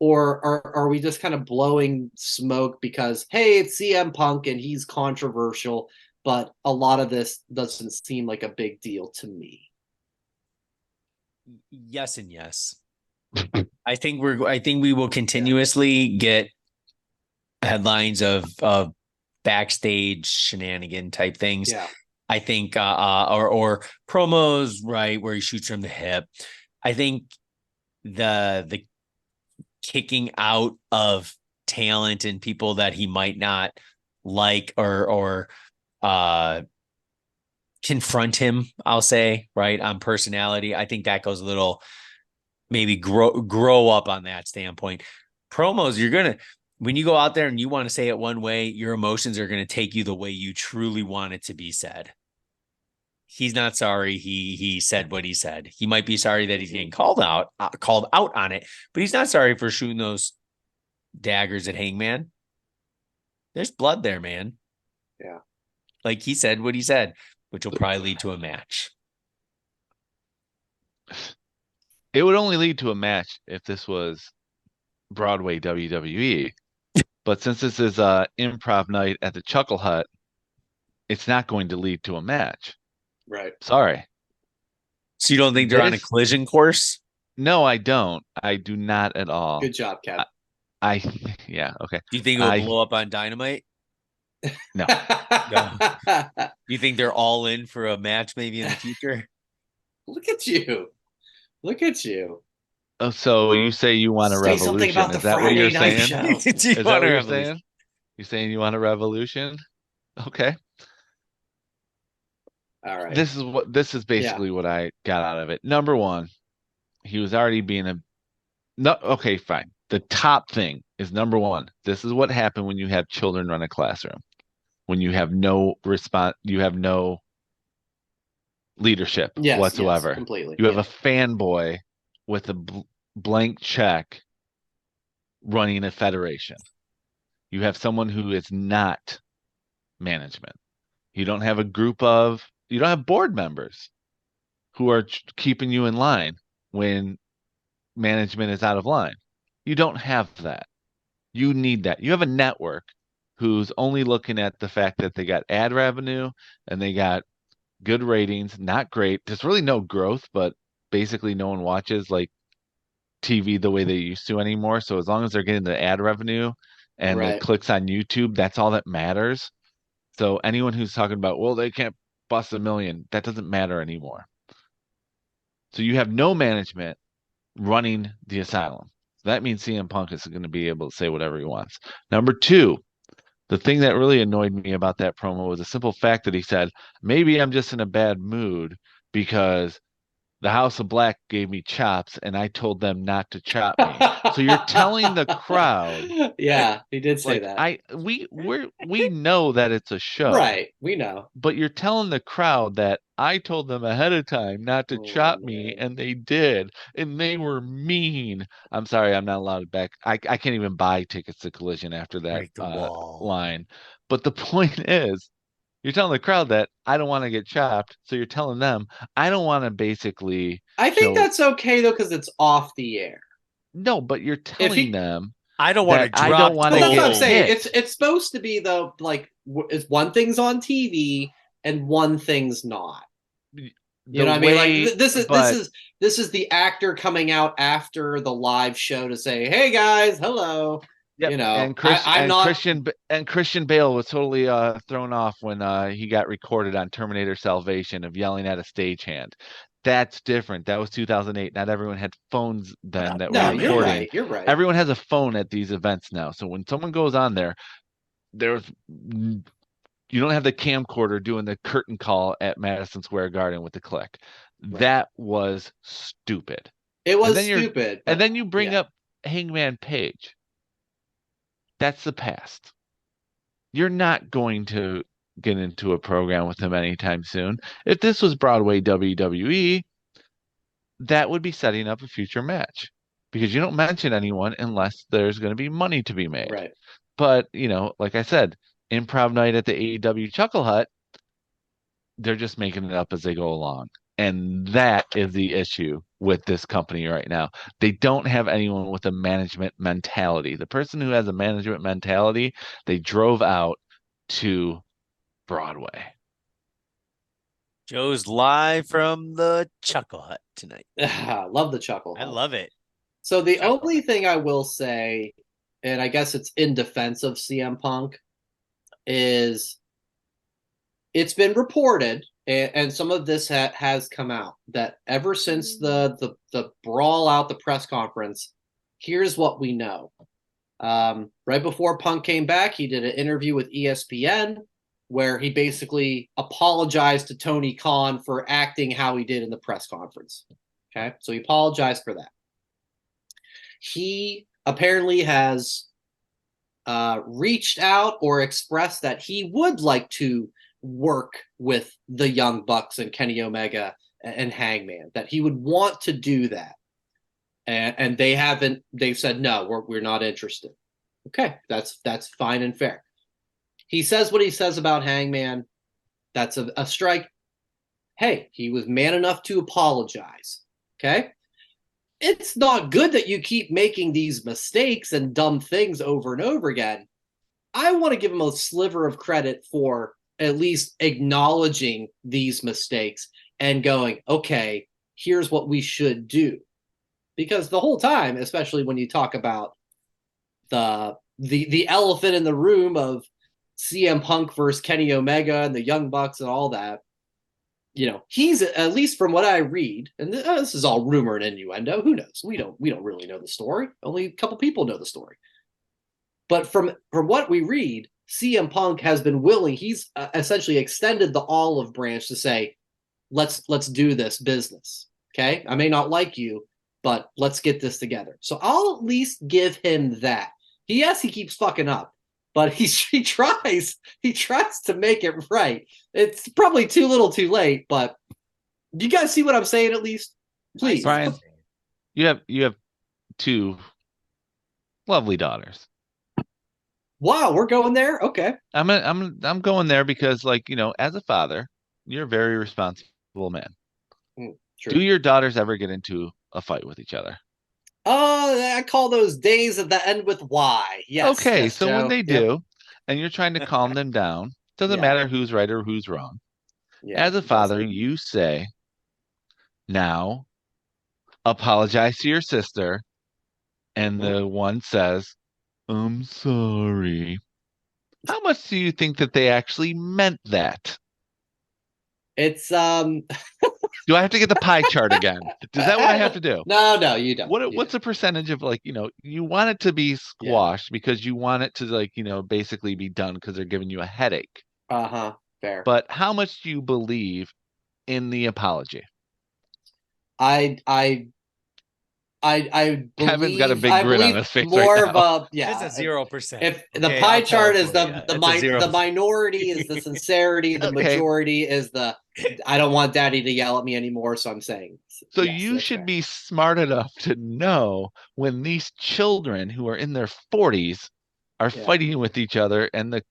Or are we just kind of blowing smoke because, hey, it's CM Punk and he's controversial, but a lot of this doesn't seem like a big deal to me? Yes and yes. I think we will continuously get headlines of backstage shenanigan type things. Yeah. I think or promos, right, where he shoots from the hip. I think the kicking out of talent and people that he might not like or confront him, I'll say, right, on personality. I think that goes a little, maybe grow up on that standpoint. Promos, when you go out there and you want to say it one way, your emotions are going to take you the way you truly want it to be said. He's not sorry he said what he said. He might be sorry that he's getting called out on it, but he's not sorry for shooting those daggers at Hangman. There's blood there, man. Yeah. Like he said what he said, which will probably lead to a match. It would only lead to a match if this was Broadway WWE. But since this is a improv night at the Chuckle Hut, it's not going to lead to a match. Right. Sorry. So you don't think they're on a collision course? No, I don't. I do not at all. Good job, Kev. Yeah, okay. Do you think it will blow up on Dynamite? No. No. Do you think they're all in for a match maybe in the future? Look at you. Oh, so you say you want a Say something revolution? about the Is that what you're Friday night saying? show. Do you Is that want what a you're revolution? saying? You're saying you want a revolution? Okay. All right. This is basically what I got out of it. Number one, he was already being a no. Okay, fine. The top thing is number one. This is what happened when you have children run a classroom. When you have no response, you have no leadership Yes, whatsoever. completely. You have a fanboy with a blank check running a federation. You have someone who is not management. You don't have you don't have board members who are keeping you in line when management is out of line. You don't have that. You need that. You have a network who's only looking at the fact that they got ad revenue and they got good ratings, not great. There's really no growth, but basically no one watches like TV the way they used to anymore. So as long as they're getting the ad revenue and the clicks on YouTube, that's all that matters. So anyone who's talking about, well, they can't bust 1 million, that doesn't matter anymore. So you have no management running the asylum. That means CM Punk is going to be able to say whatever he wants. Number two, the thing that really annoyed me about that promo was the simple fact that he said, maybe I'm just in a bad mood because the House of Black gave me chops and I told them not to chop me. So you're telling the crowd. Yeah, he did say that. We know that it's a show. Right, we know. But you're telling the crowd that I told them ahead of time not to chop me, and they did, and they were mean. I'm sorry, I'm not allowed back. I can't even buy tickets to Collision after that line. But the point is, you're telling the crowd that I don't want to get chopped, so you're telling them I don't want to basically. I think that's okay though, because it's off the air. No, but you're telling them I don't want to drop. I don't want to that's get what I'm saying. hit. It's supposed to be though, like it's one thing's on TV and one thing's not. You know what I mean? Like this is the actor coming out after the live show to say, "Hey guys, hello." Yep. You know, and Christian Bale was totally thrown off when he got recorded on Terminator Salvation of yelling at a stagehand. That's different. That was 2008. Not everyone had phones then that were recording. You're right. Everyone has a phone at these events now. So when someone goes on there, you don't have the camcorder doing the curtain call at Madison Square Garden with the click. Right. That was stupid. It was stupid. And then you bring up Hangman Page. That's the past. You're not going to get into a program with him anytime soon. If this was Broadway WWE, that would be setting up a future match because you don't mention anyone unless there's going to be money to be made. Right. But, like I said, improv night at the AEW Chuckle Hut, they're just making it up as they go along. And that is the issue with this company right now. They don't have anyone with a management mentality. The person who has a management mentality, they drove out to Broadway. Joe's live from the Chuckle Hut tonight. Love the Chuckle Hut. I love it. So the only thing I will say, and I guess it's in defense of CM Punk, is it's been reported, and some of this has come out, that ever since the brawl out the press conference, here's what we know. Right before Punk came back, he did an interview with ESPN where he basically apologized to Tony Khan for acting how he did in the press conference. Okay, so he apologized for that. He apparently has reached out or expressed that he would like to work with the Young Bucks and Kenny Omega and Hangman, that he would want to do that. And they've said, no, we're not interested. Okay, that's fine and fair. He says what he says about Hangman. That's a strike. Hey, he was man enough to apologize. Okay? It's not good that you keep making these mistakes and dumb things over and over again. I want to give him a sliver of credit for at least acknowledging these mistakes and going, okay, here's what we should do. Because the whole time, especially when you talk about the elephant in the room of CM Punk versus Kenny Omega and the Young Bucks and all that, he's, at least from what I read, and this is all rumor and innuendo. Who knows? We don't really know the story. Only a couple people know the story. But from what we read, CM Punk has been willing. He's essentially extended the olive branch to say, let's do this business. Okay, I may not like you, but let's get this together. So I'll at least give him that. He keeps fucking up, but he tries to make it right. It's probably too little too late, but you guys see what I'm saying at least? Please. Brian, you have two lovely daughters. Wow, we're going there? Okay. I'm going there because, like, as a father, you're a very responsible man. True. Do your daughters ever get into a fight with each other? I call those days that end with Y. Yes. Okay, yes, so Joe. when they do, and you're trying to calm them down, doesn't matter who's right or who's wrong. As a father, you say, now apologize to your sister, and the one says, I'm sorry. How much do you think that they actually meant that? It's Do I have to get the pie chart again? Is that what I have to do? No, you don't. What's the percentage of, like, you want it to be squashed because you want it to, like, basically be done because they're giving you a headache. Fair. But how much do you believe in the apology? I believe, Kevin's got a big grin on his face more right now. of a It's a 0%. If the pie chart is the the minority is the sincerity, the majority is the I don't want daddy to yell at me anymore, so I'm saying. So yes, you should be smart enough to know when these children who are in their 40s are fighting with each other, and the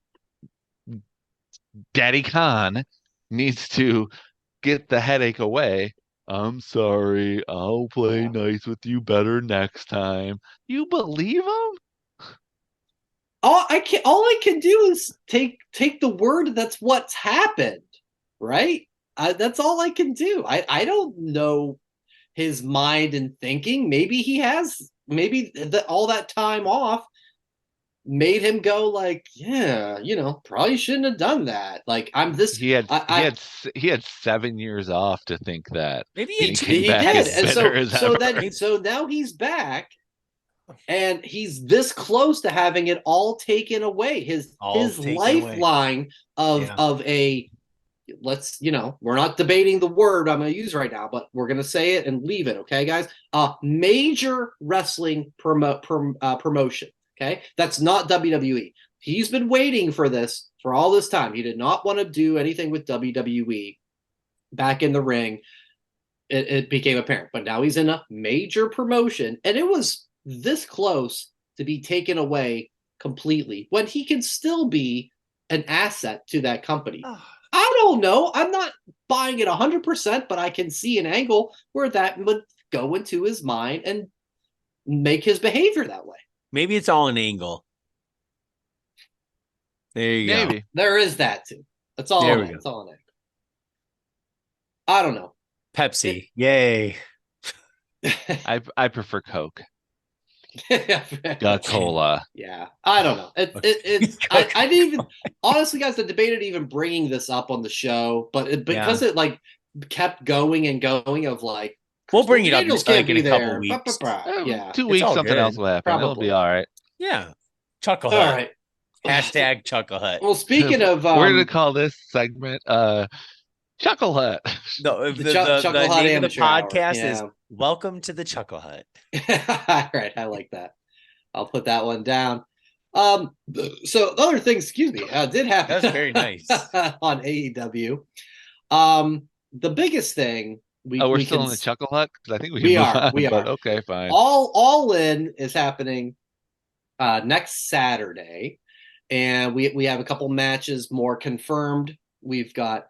Daddy Khan needs to get the headache away. I'm sorry. I'll play nice with you better next time. You believe him? All I can do is take the word that's what's happened, right? That's all I can do. I don't know his mind and thinking. Maybe he has. Maybe all that time off made him go like, yeah, probably shouldn't have done that. Like, I'm this. He had 7 years off to think that. Maybe he did, and so now he's back. And he's this close to having it all taken away. His lifeline of a, let's, we're not debating the word I'm going to use right now, but we're going to say it and leave it. Okay, guys, a major wrestling promotion. Okay, that's not WWE. He's been waiting for this for all this time. He did not want to do anything with WWE back in the ring. It became apparent, but now he's in a major promotion, and it was this close to be taken away completely when he can still be an asset to that company. I don't know. I'm not buying it 100%, but I can see an angle where that would go into his mind and make his behavior that way. Maybe it's all an angle. There you go. There is that too. That's all. It's all an angle. I don't know. Pepsi. Yay. I prefer Coke. Cola. Yeah, I don't know. It's I didn't even honestly, guys. The debated even bringing this up on the show, but because it like kept going and going of like we'll bring it up like in a couple weeks. Yeah, 2 weeks, something else will happen. Probably. It'll be all right. Yeah, Chuckle Hut. All right. Hashtag Chuckle Hut. Well, speaking of, we're gonna call this segment Chuckle Hut. No, the Chuckle Hut name of the podcast is Welcome to the Chuckle Hut. All right, I like that. I'll put that one down. So the other thing, excuse me, did happen. That's very nice on AEW. The biggest thing we're still in the Chuckle Hut because I think we are. Okay, fine. All in is happening next Saturday, and we have a couple matches more confirmed. We've got.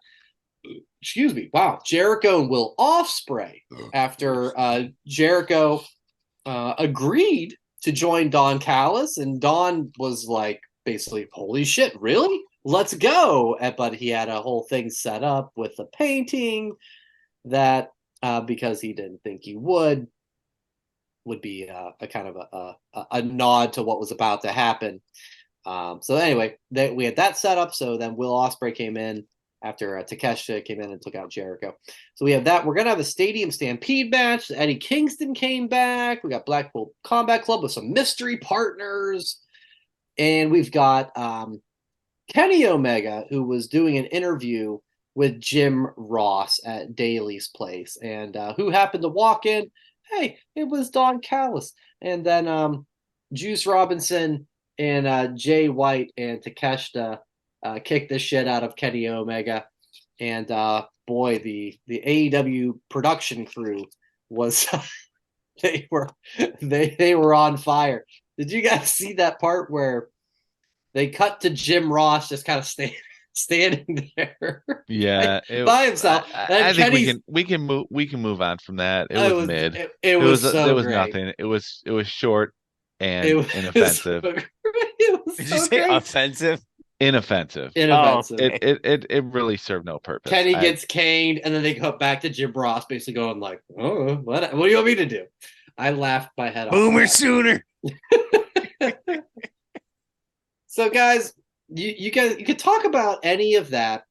Excuse me. Wow. Jericho and Will Ospreay after Jericho agreed to join Don Callis, and Don was like, basically, holy shit, really? Let's go. But he had a whole thing set up with the painting that, because he didn't think he would be a kind of a nod to what was about to happen. So anyway, we had that set up. So then Will Ospreay came in. after Takeshita came in and took out Jericho. So we have that. We're going to have a Stadium Stampede match. Eddie Kingston came back. We got Blackpool Combat Club with some mystery partners. And we've got Kenny Omega, who was doing an interview with Jim Ross at Daly's place. And who happened to walk in? Hey, it was Don Callis. And then Juice Robinson and Jay White and Takeshita kicked the shit out of Kenny Omega. And boy, the AEW production crew was they were on fire. Did you guys see that part where they cut to Jim Ross just kind of standing there? Yeah, by himself. I think we can move on from that. It was mid. It was great. Nothing. It was short and inoffensive. Did you say offensive? Inoffensive. It really served no purpose. Kenny gets caned, and then they go back to Jim Ross, basically going like, "Oh, what do you want me to do?" I laughed my head off. Boomer sooner. So, guys, you could talk about any of that,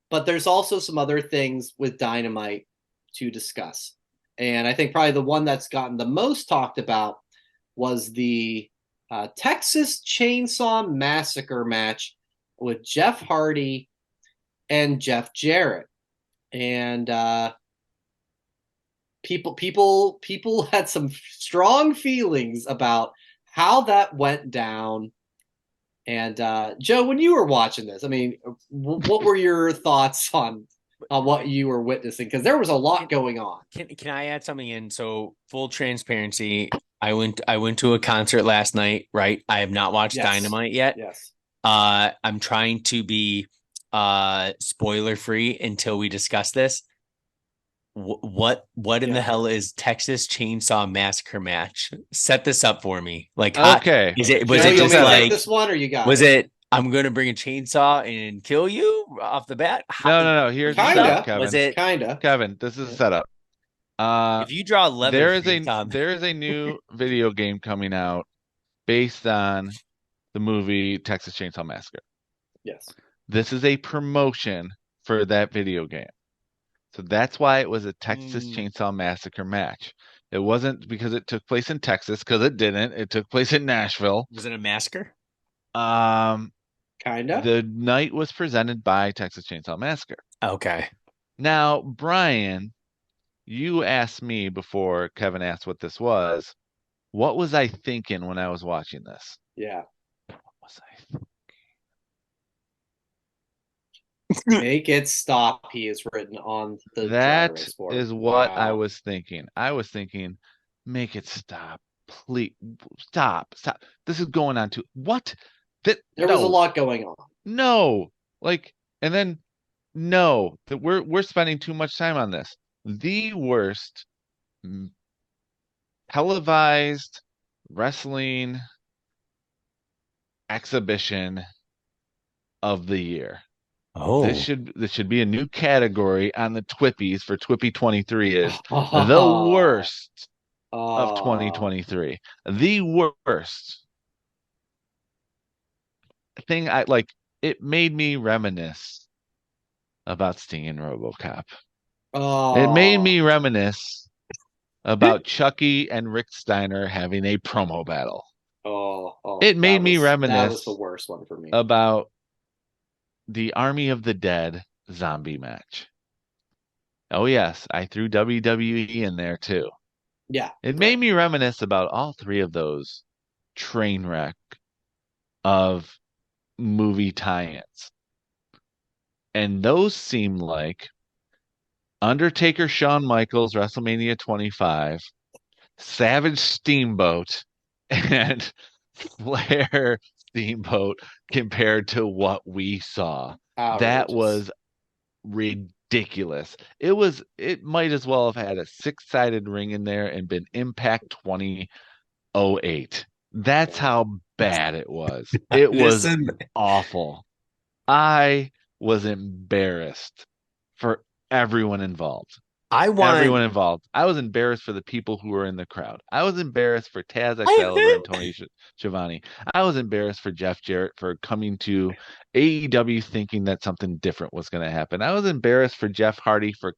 but there's also some other things with Dynamite to discuss, and I think probably the one that's gotten the most talked about was the Texas Chainsaw Massacre match with Jeff Hardy and Jeff Jarrett. And people had some strong feelings about how that went down. And Joe, when you were watching this, I mean, what were your thoughts on what you were witnessing? Because there was a lot going on. Can I add something in? So full transparency, I went to a concert last night, right? I have not watched Dynamite yet. Yes. I'm trying to be spoiler free until we discuss this. What in the hell is Texas Chainsaw Massacre match? Set this up for me. Like, okay, was it just like this one, or you got? Was it? I'm gonna bring a chainsaw and kill you off the bat. No. Here's the setup, Kevin. Was it kinda? Kevin, this is a setup. If you draw 11, there is a new video game coming out based on the movie Texas Chainsaw Massacre. Yes. This is a promotion for that video game. So that's why it was a Texas Chainsaw Massacre match. It wasn't because it took place in Texas, because it didn't. It took place in Nashville. Was it a massacre? Kinda. The night was presented by Texas Chainsaw Massacre. Okay. Now, Brian, you asked me before Kevin asked what this was. What was I thinking when I was watching this? Yeah. What was I thinking? Make it stop. He is written on the. That is what I was thinking. I was thinking, make it stop. Please stop. This is going on to what? There was a lot going on. No, and then no, that we're spending too much time on this. The worst televised wrestling exhibition of the year. Oh, this should be a new category on the TWPs for TWP 23 is the worst of 2023. The worst thing it made me reminisce about Sting and RoboCop. It made me reminisce about Chucky and Rick Steiner having a promo battle. It made me reminisce. That was the worst one for me. About the Army of the Dead zombie match. Oh yes, I threw WWE in there too. Yeah. It made me reminisce about all three of those train wreck of movie tie-ins. And those seem like Undertaker Shawn Michaels WrestleMania 25, Savage Steamboat, and Flair Steamboat compared to what we saw. Outrageous. That was ridiculous. It might as well have had a 6-sided ring in there and been Impact 2008. That's how bad it was. It was awful. I was embarrassed for everyone involved. I want everyone involved. I was embarrassed for the people who were in the crowd. I was embarrassed for Taz Excalibur and Tony Schiavone. I was embarrassed for Jeff Jarrett for coming to AEW thinking that something different was going to happen. I was embarrassed for Jeff Hardy for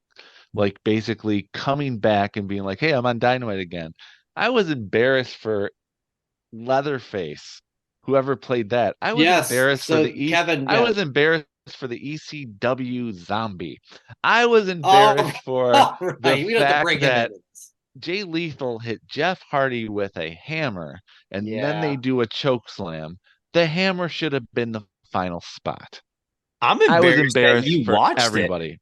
like basically coming back and being like, "Hey, I'm on Dynamite again." I was embarrassed for Leatherface, whoever played that. I was Yes. embarrassed for So the Kevin, I yeah. was embarrassed for the ECW zombie. I was Oh, embarrassed for all the right. We don't have to fact bring him that into this. Jay Lethal hit Jeff Hardy with a hammer and then Yeah. they do a choke slam. The hammer should have been the final spot. I'm I was embarrassed that embarrassed you for watched it. everybody.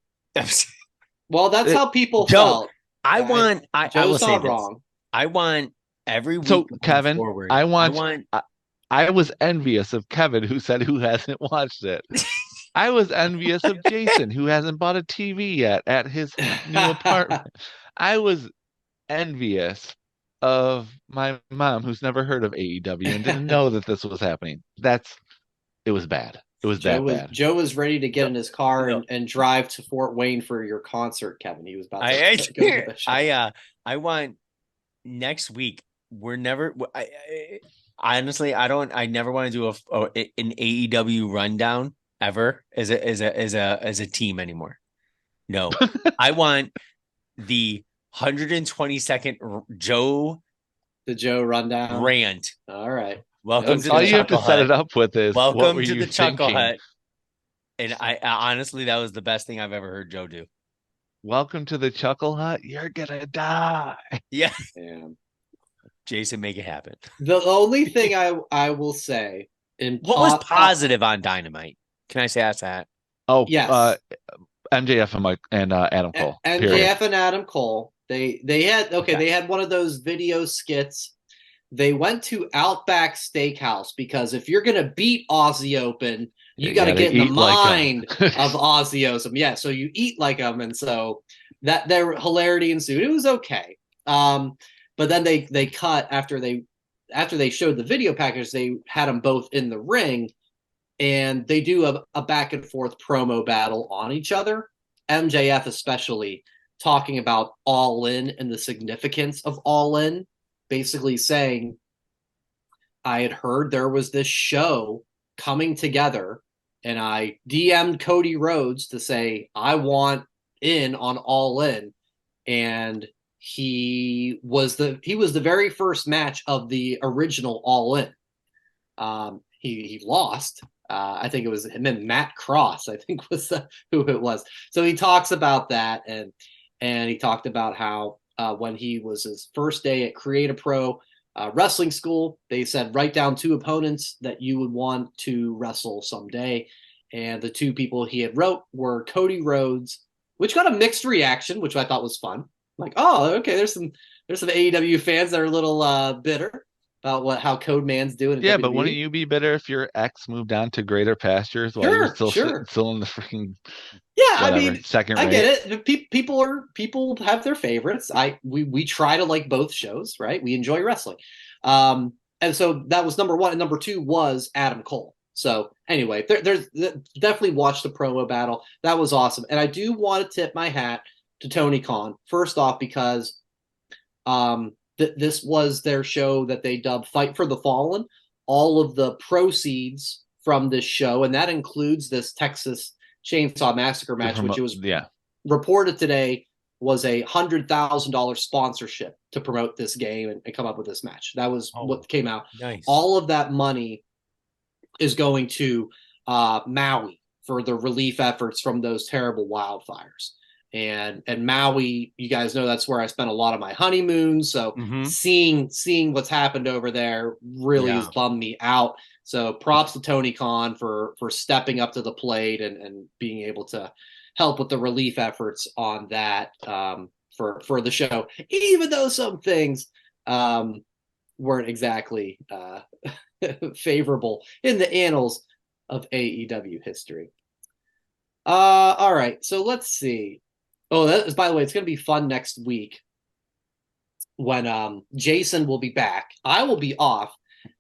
Well, that's It- how people Joe, felt. I will Joe's say not this. wrong. I want every week so going Kevin, forward. I was envious of Kevin who said who hasn't watched it. I was envious of Jason who hasn't bought a TV yet at his new apartment. I was envious of my mom who's never heard of AEW and didn't know that this was happening. It was bad. It was that bad. Joe was ready to get in his car No. and drive to Fort Wayne for your concert, Kevin. He was about to I go to the show. I want next week. We're never. Honestly, I never want to do an AEW rundown ever as a team anymore. No, I want the 120-second Joe The Joe rundown rant. All right. Welcome to All the you have to Chuckle set Hut. it up with is what Welcome were to you the Chuckle thinking? Hut. And I honestly, that was the best thing I've ever heard Joe do. Welcome to the Chuckle Hut. You're gonna die. Yeah. And Jason, make it happen. the only thing I will say in What was positive on Dynamite? Can I say that's that? Oh, yes. MJF and Mike and Adam Cole. MJF and Adam Cole. They had one of those video skits. They went to Outback Steakhouse because if you're gonna beat Aussie Open, you got to get in the mind of Aussie. Yeah, so you eat like them, and so that their hilarity ensued. It was okay, but then they cut after they showed the video package. They had them both in the ring, and they do a back and forth promo battle on each other. MJF especially talking about All In and the significance of All In, basically saying, I had heard there was this show coming together, and I DM'd Cody Rhodes to say, I want in on All In. And he was the very first match of the original All In. He lost. I think it was him and Matt Cross, I think was who it was. So he talks about that, and he talked about how when he was his first day at Create a Pro wrestling school, they said write down 2 opponents that you would want to wrestle someday, and the 2 people he had wrote were Cody Rhodes, which got a mixed reaction, which I thought was fun. Like, oh, okay, there's some AEW fans that are a little bitter about how Code Man's doing. Yeah, but wouldn't you be bitter if your ex moved on to greater pastures while you're still in the freaking second rate? I get it. People have their favorites. We try to like both shows, right? We enjoy wrestling, and so that was number 1, and number 2 was Adam Cole. So anyway, there's definitely watch the promo battle. That was awesome, and I do want to tip my hat to Tony Khan first off because this was their show that they dubbed Fight for the Fallen. All of the proceeds from this show, and that includes this Texas Chainsaw Massacre match, which was reported today was a $100,000 sponsorship to promote this game and come up with this match. That was what came out. Nice. All of that money is going to Maui for the relief efforts from those terrible wildfires. And Maui, you guys know that's where I spent a lot of my honeymoon. So seeing what's happened over there really has bummed me out. So props to Tony Khan for stepping up to the plate and being able to help with the relief efforts on that for the show, even though some things weren't exactly favorable in the annals of AEW history. All right, so let's see. Oh, that is, by the way, it's going to be fun next week when Jason will be back. I will be off,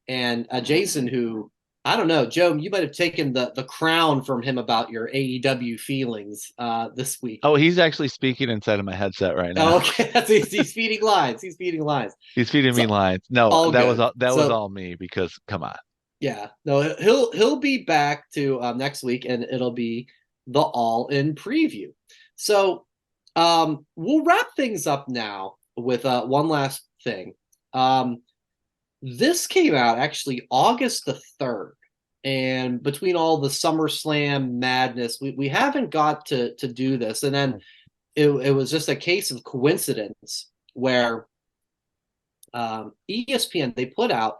and Jason, who I don't know, Joe. You might have taken the crown from him about your AEW feelings this week. Oh, he's actually speaking inside of my headset right now. Oh, okay, he's feeding lines. He's feeding lines. He's feeding me lines. No, that good. was all me because come on. Yeah, no, he'll be back to next week, and it'll be the All In preview. So we'll wrap things up now with one last thing. This came out actually August the 3rd. And between all the SummerSlam madness, we haven't got to do this. And then it was just a case of coincidence where ESPN, they put out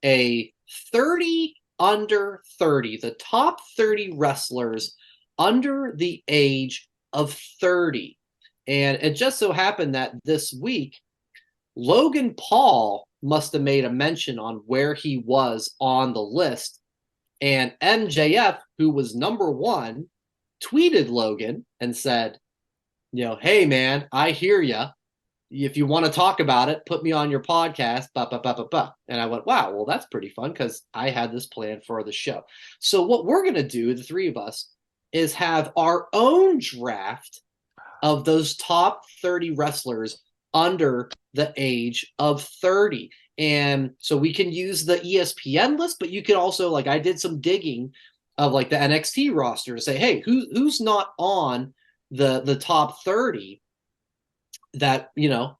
a 30 under 30, the top 30 wrestlers under the age of 30. And it just so happened that this week, Logan Paul must have made a mention on where he was on the list. And MJF, who was number 1, tweeted Logan and said, hey, man, I hear ya. If you want to talk about it, put me on your podcast. And I went, wow, well, that's pretty fun because I had this planned for the show. So what we're going to do, the three of us, is have our own draft of those top 30 wrestlers under the age of 30. And so we can use the ESPN list, but you can also, like, I did some digging of like the NXT roster to say, hey, who's not on the top 30 that,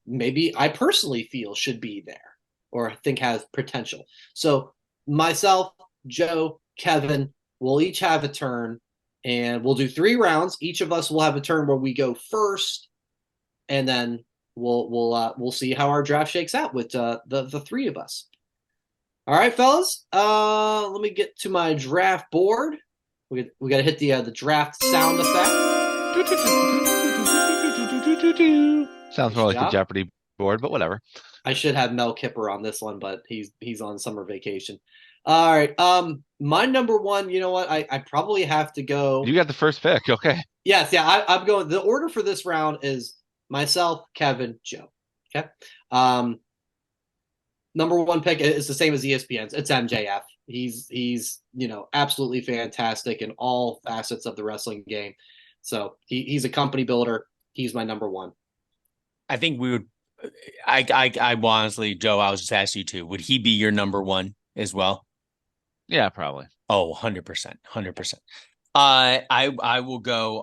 maybe I personally feel should be there or think has potential. So myself, Joe, Kevin, we'll each have a turn and we'll do 3 rounds. Each of us will have a turn where we go first, and then we'll see how our draft shakes out with the 3 of us. All right, fellas. Let me get to my draft board. We got to hit the draft sound effect. Sounds more like the Jeopardy board, but whatever. I should have Mel Kipper on this one, but he's on summer vacation. All right. My number 1. You know what? I probably have to go. You got the first pick. Okay. Yes. Yeah. I'm going. The order for this round is myself, Kevin, Joe. Okay. Number 1 pick is the same as ESPN's. It's MJF. He's absolutely fantastic in all facets of the wrestling game. So he's a company builder. He's my number 1. I think we would. I honestly, Joe, I was just asking you too. Would he be your number 1 as well? Yeah, probably. Oh, 100%. 100%. I will go.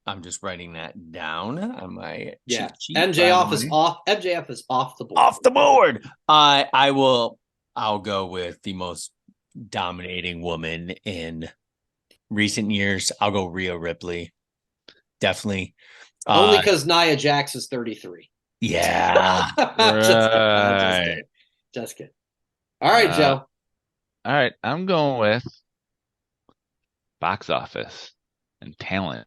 I'm just writing that down on my cheat sheet. MJF is off. MJF is off the board. Off the board. I'll go with the most dominating woman in recent years. I'll go Rhea Ripley. Definitely. Only because Nia Jax is 33. Yeah. Just kidding. All right, Joe. All right. I'm going with box office and talent.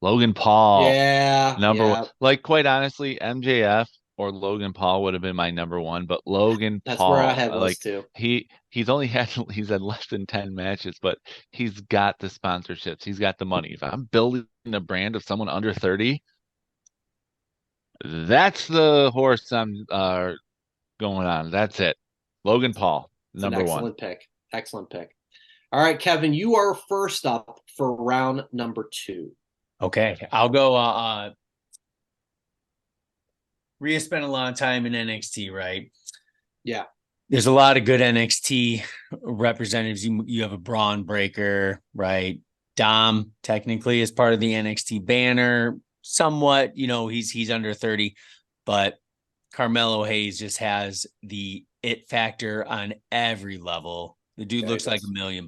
Logan Paul. Yeah. Number 1. Like, quite honestly, MJF or Logan Paul would have been my number 1, but Logan Paul. That's where I had was too. He's had less than 10 matches, but he's got the sponsorships. He's got the money. If I'm building a brand of someone under 30, that's the horse I'm going on. That's it. Logan Paul, number 1. Excellent pick. All right, Kevin, you are first up for round number 2. Okay, I'll go. Rhea spent a lot of time in NXT, right? Yeah. There's a lot of good NXT representatives. You have a Braun Breaker, right? Dom technically is part of the NXT banner. Somewhat, he's under 30, but Carmelo Hayes just has the it factor on every level. The dude looks like $1 million.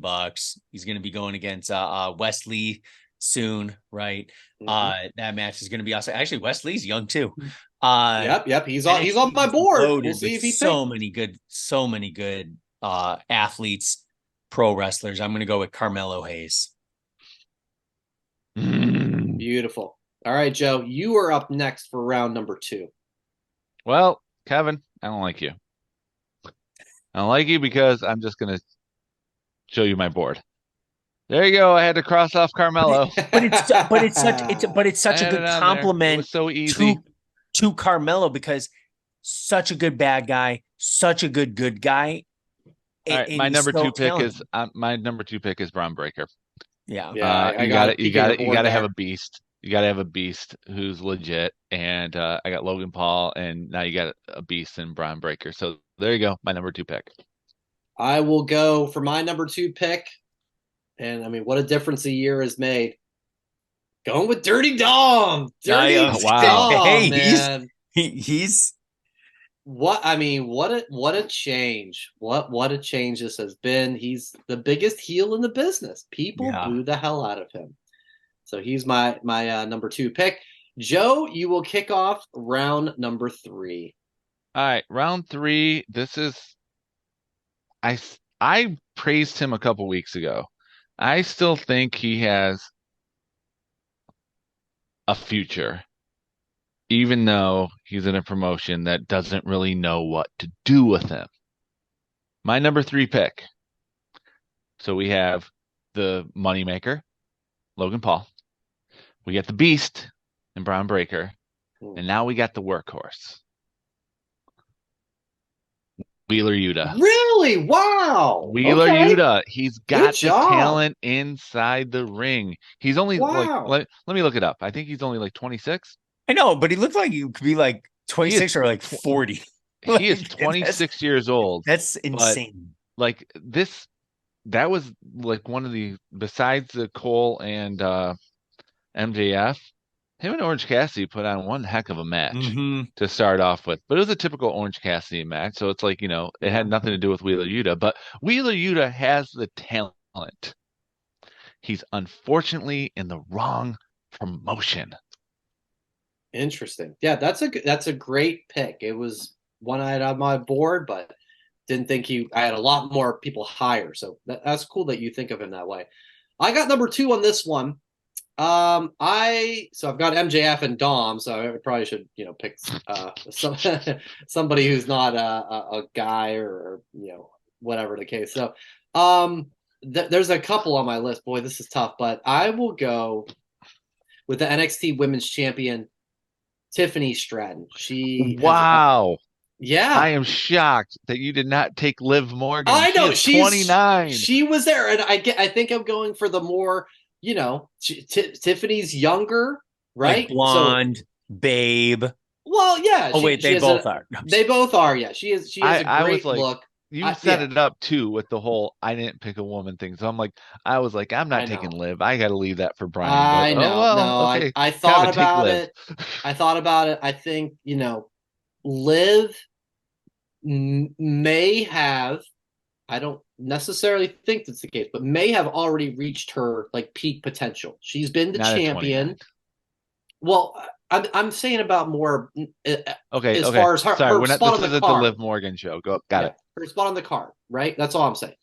He's going to be going against Wesley soon, right? Mm-hmm. That match is going to be awesome. Actually, Wesley's young too. Yep. He's on my board. We'll see if he so many good athletes, pro wrestlers. I'm going to go with Carmelo Hayes. Beautiful. All right, Joe, you are up next for round number 2. Well, Kevin, I don't like you. I don't like you because I'm just going to show you my board. There you go. I had to cross off Carmelo. but it's such a good compliment. So easy to Carmelo because such a good bad guy, such a good guy. All right, my number two pick is Braun Breaker. Yeah. Yeah. You gotta have a beast. You gotta have a beast who's legit. And I got Logan Paul, and now you got a beast in Braun Breaker. So there you go, my number 2 pick. I will go for my number 2 pick. And I mean, what a difference a year has made. Going with Dirty Dom. Dom, hey, man. He's what a change. What a change this has been. He's the biggest heel in the business. People boo the hell out of him. So he's my number 2 pick. Joe, you will kick off round number 3. All right, round 3. This is I praised him a couple weeks ago. I still think he has a future, even though he's in a promotion that doesn't really know what to do with him. My number 3 pick. So we have the moneymaker, Logan Paul. We got the beast in Braun Breaker. And now we got the workhorse, Wheeler Yuta. Really? Wow. Wheeler Yuta. He's got the talent inside the ring. He's only let me look it up. I think he's only like 26. I know, but he looked like he could be like 26 or like 40. He is 26 years old. That's insane. That was like one of the, besides the Cole and MJF, him and Orange Cassidy put on one heck of a match to start off with. But it was a typical Orange Cassidy match. So it's like, it had nothing to do with Wheeler Yuta. But Wheeler Yuta has the talent. He's unfortunately in the wrong promotion. Interesting. Yeah, that's a great pick. It was one I had on my board, but didn't think I had a lot more people higher. So that's cool that you think of him that way. I got number 2 on this one. I've got MJF and Dom, so I probably should, pick somebody who's not a guy or whatever the case. So there's a couple on my list. Boy, this is tough, but I will go with the NXT Women's Champion, Tiffany Stratton. Wow. Yeah. I am shocked that you did not take Liv Morgan. I know. She's 29. She was there, and I think I'm going for the more, Tiffany's younger, right? Like blonde, babe. Well, yeah. Oh, wait, they both are. They both are, yeah. She has a great look. You set it up, too, with the whole I didn't pick a woman thing. So I was like, I'm not taking Liv. I got to leave that for Brian. I know. Okay. I thought about it. I think, Liv may have, I don't necessarily think that's the case, but may have already reached her like peak potential. She's been the champion. Well, I'm saying about more as far as her spot on the card. The Liv Morgan show. Got it. Her spot on the card, right? That's all I'm saying.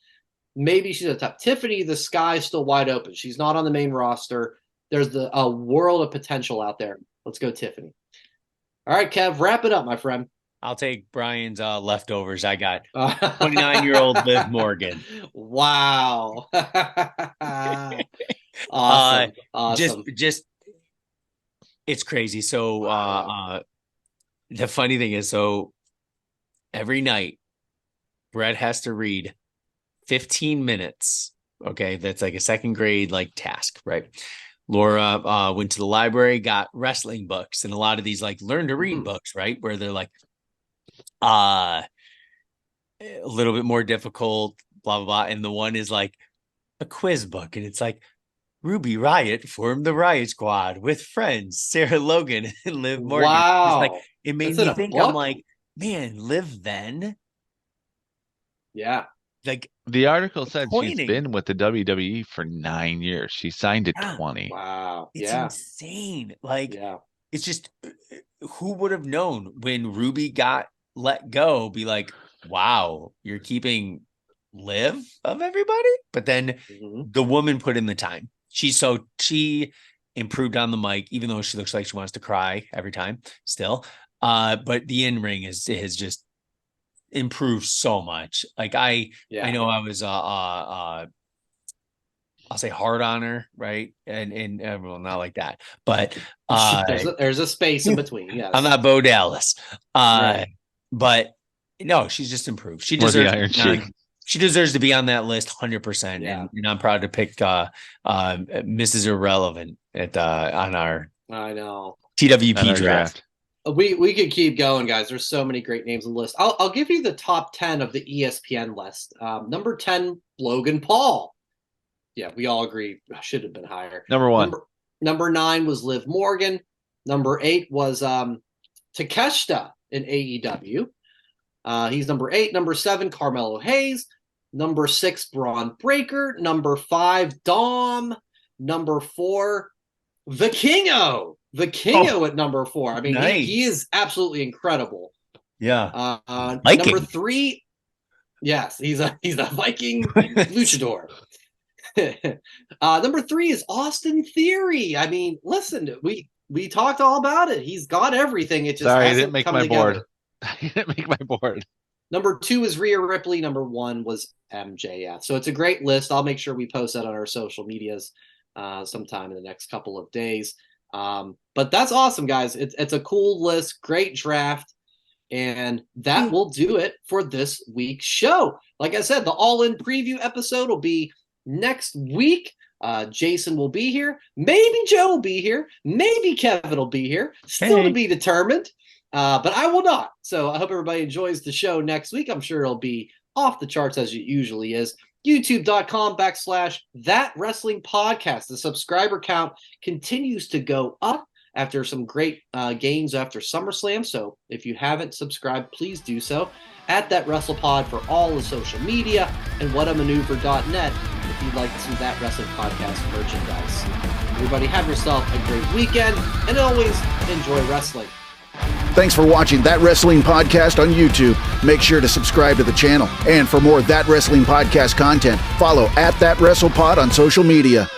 Maybe she's at the top. Tiffany, the sky's still wide open. She's not on the main roster. There's a world of potential out there. Let's go, Tiffany. All right, Kev, wrap it up, my friend. I'll take Brian's leftovers. I got 29-year-old Liv Morgan. Wow. Awesome. Just it's crazy. So the funny thing is, every night Brett has to read 15 minutes. Okay, that's like a second grade task, right? Laura went to the library, got wrestling books, and a lot of these learn to read books, right? Where they're a little bit more difficult, blah, blah, blah. And the one is a quiz book. And it's Ruby Riott formed the Riot Squad with friends, Sarah Logan and Liv Morgan. Wow. It made me think, I'm man, Liv then? Yeah. The article said she's been with the WWE for 9 years. She signed at 20. Wow. It's insane. It's just, who would have known when Ruby got let go, be wow, you're keeping Liv of everybody? But then the woman put in the time. She improved on the mic, even though she looks like she wants to cry every time still. But the in-ring has just improved so much. I know I was I'll say hard on her, right? And well, not like that, but there's a space in between. Yes. I'm not Bo Dallas. Right. But No, she's just improved. She Or the deserves Iron Sheik. she deserves to be on that list 100%. Yeah. And I'm proud to pick Mrs. Irrelevant on our I know. TWP draft. We could keep going, guys. There's so many great names on the list. I'll give you the top 10 of the ESPN list. Number 10, Logan Paul. Yeah, we all agree. Should have been higher. Number 1. Number 9 was Liv Morgan. Number 8 was Takeshita in AEW. He's number 8. Number 7, Carmelo Hayes. Number 6, Braun Breaker. Number 5, Dom. Number 4, Vikingo. At number 4. I mean, nice. he is absolutely incredible. Yeah. Number 3, yes, he's a Viking luchador. Number 3 is Austin Theory. I mean, listen, we talked all about it. He's got everything. It just Sorry, I didn't make my together. board. I didn't make my board. Number 2 is Rhea Ripley. Number 1 was MJF. So it's a great list. I'll make sure we post that on our social medias sometime in the next couple of days. But that's awesome, guys. It's a cool list, great draft, and that will do it for this week's show. Like I said, the all-in preview episode will be next week. Jason will be here. Maybe Joe will be here. Maybe Kevin will be here. Still to be determined. But I will not. So I hope everybody enjoys the show next week. I'm sure it'll be off the charts as it usually is. YouTube.com/That Wrestling Podcast. The subscriber count continues to go up after some great gains after SummerSlam. So if you haven't subscribed, please do so. At That WrestlePod for all the social media, and whatamaneuver.net if you'd like some That Wrestling Podcast merchandise. Everybody have yourself a great weekend, and always enjoy wrestling. Thanks for watching That Wrestling Podcast on YouTube. Make sure to subscribe to the channel. And for more That Wrestling Podcast content, follow at That WrestlePod on social media.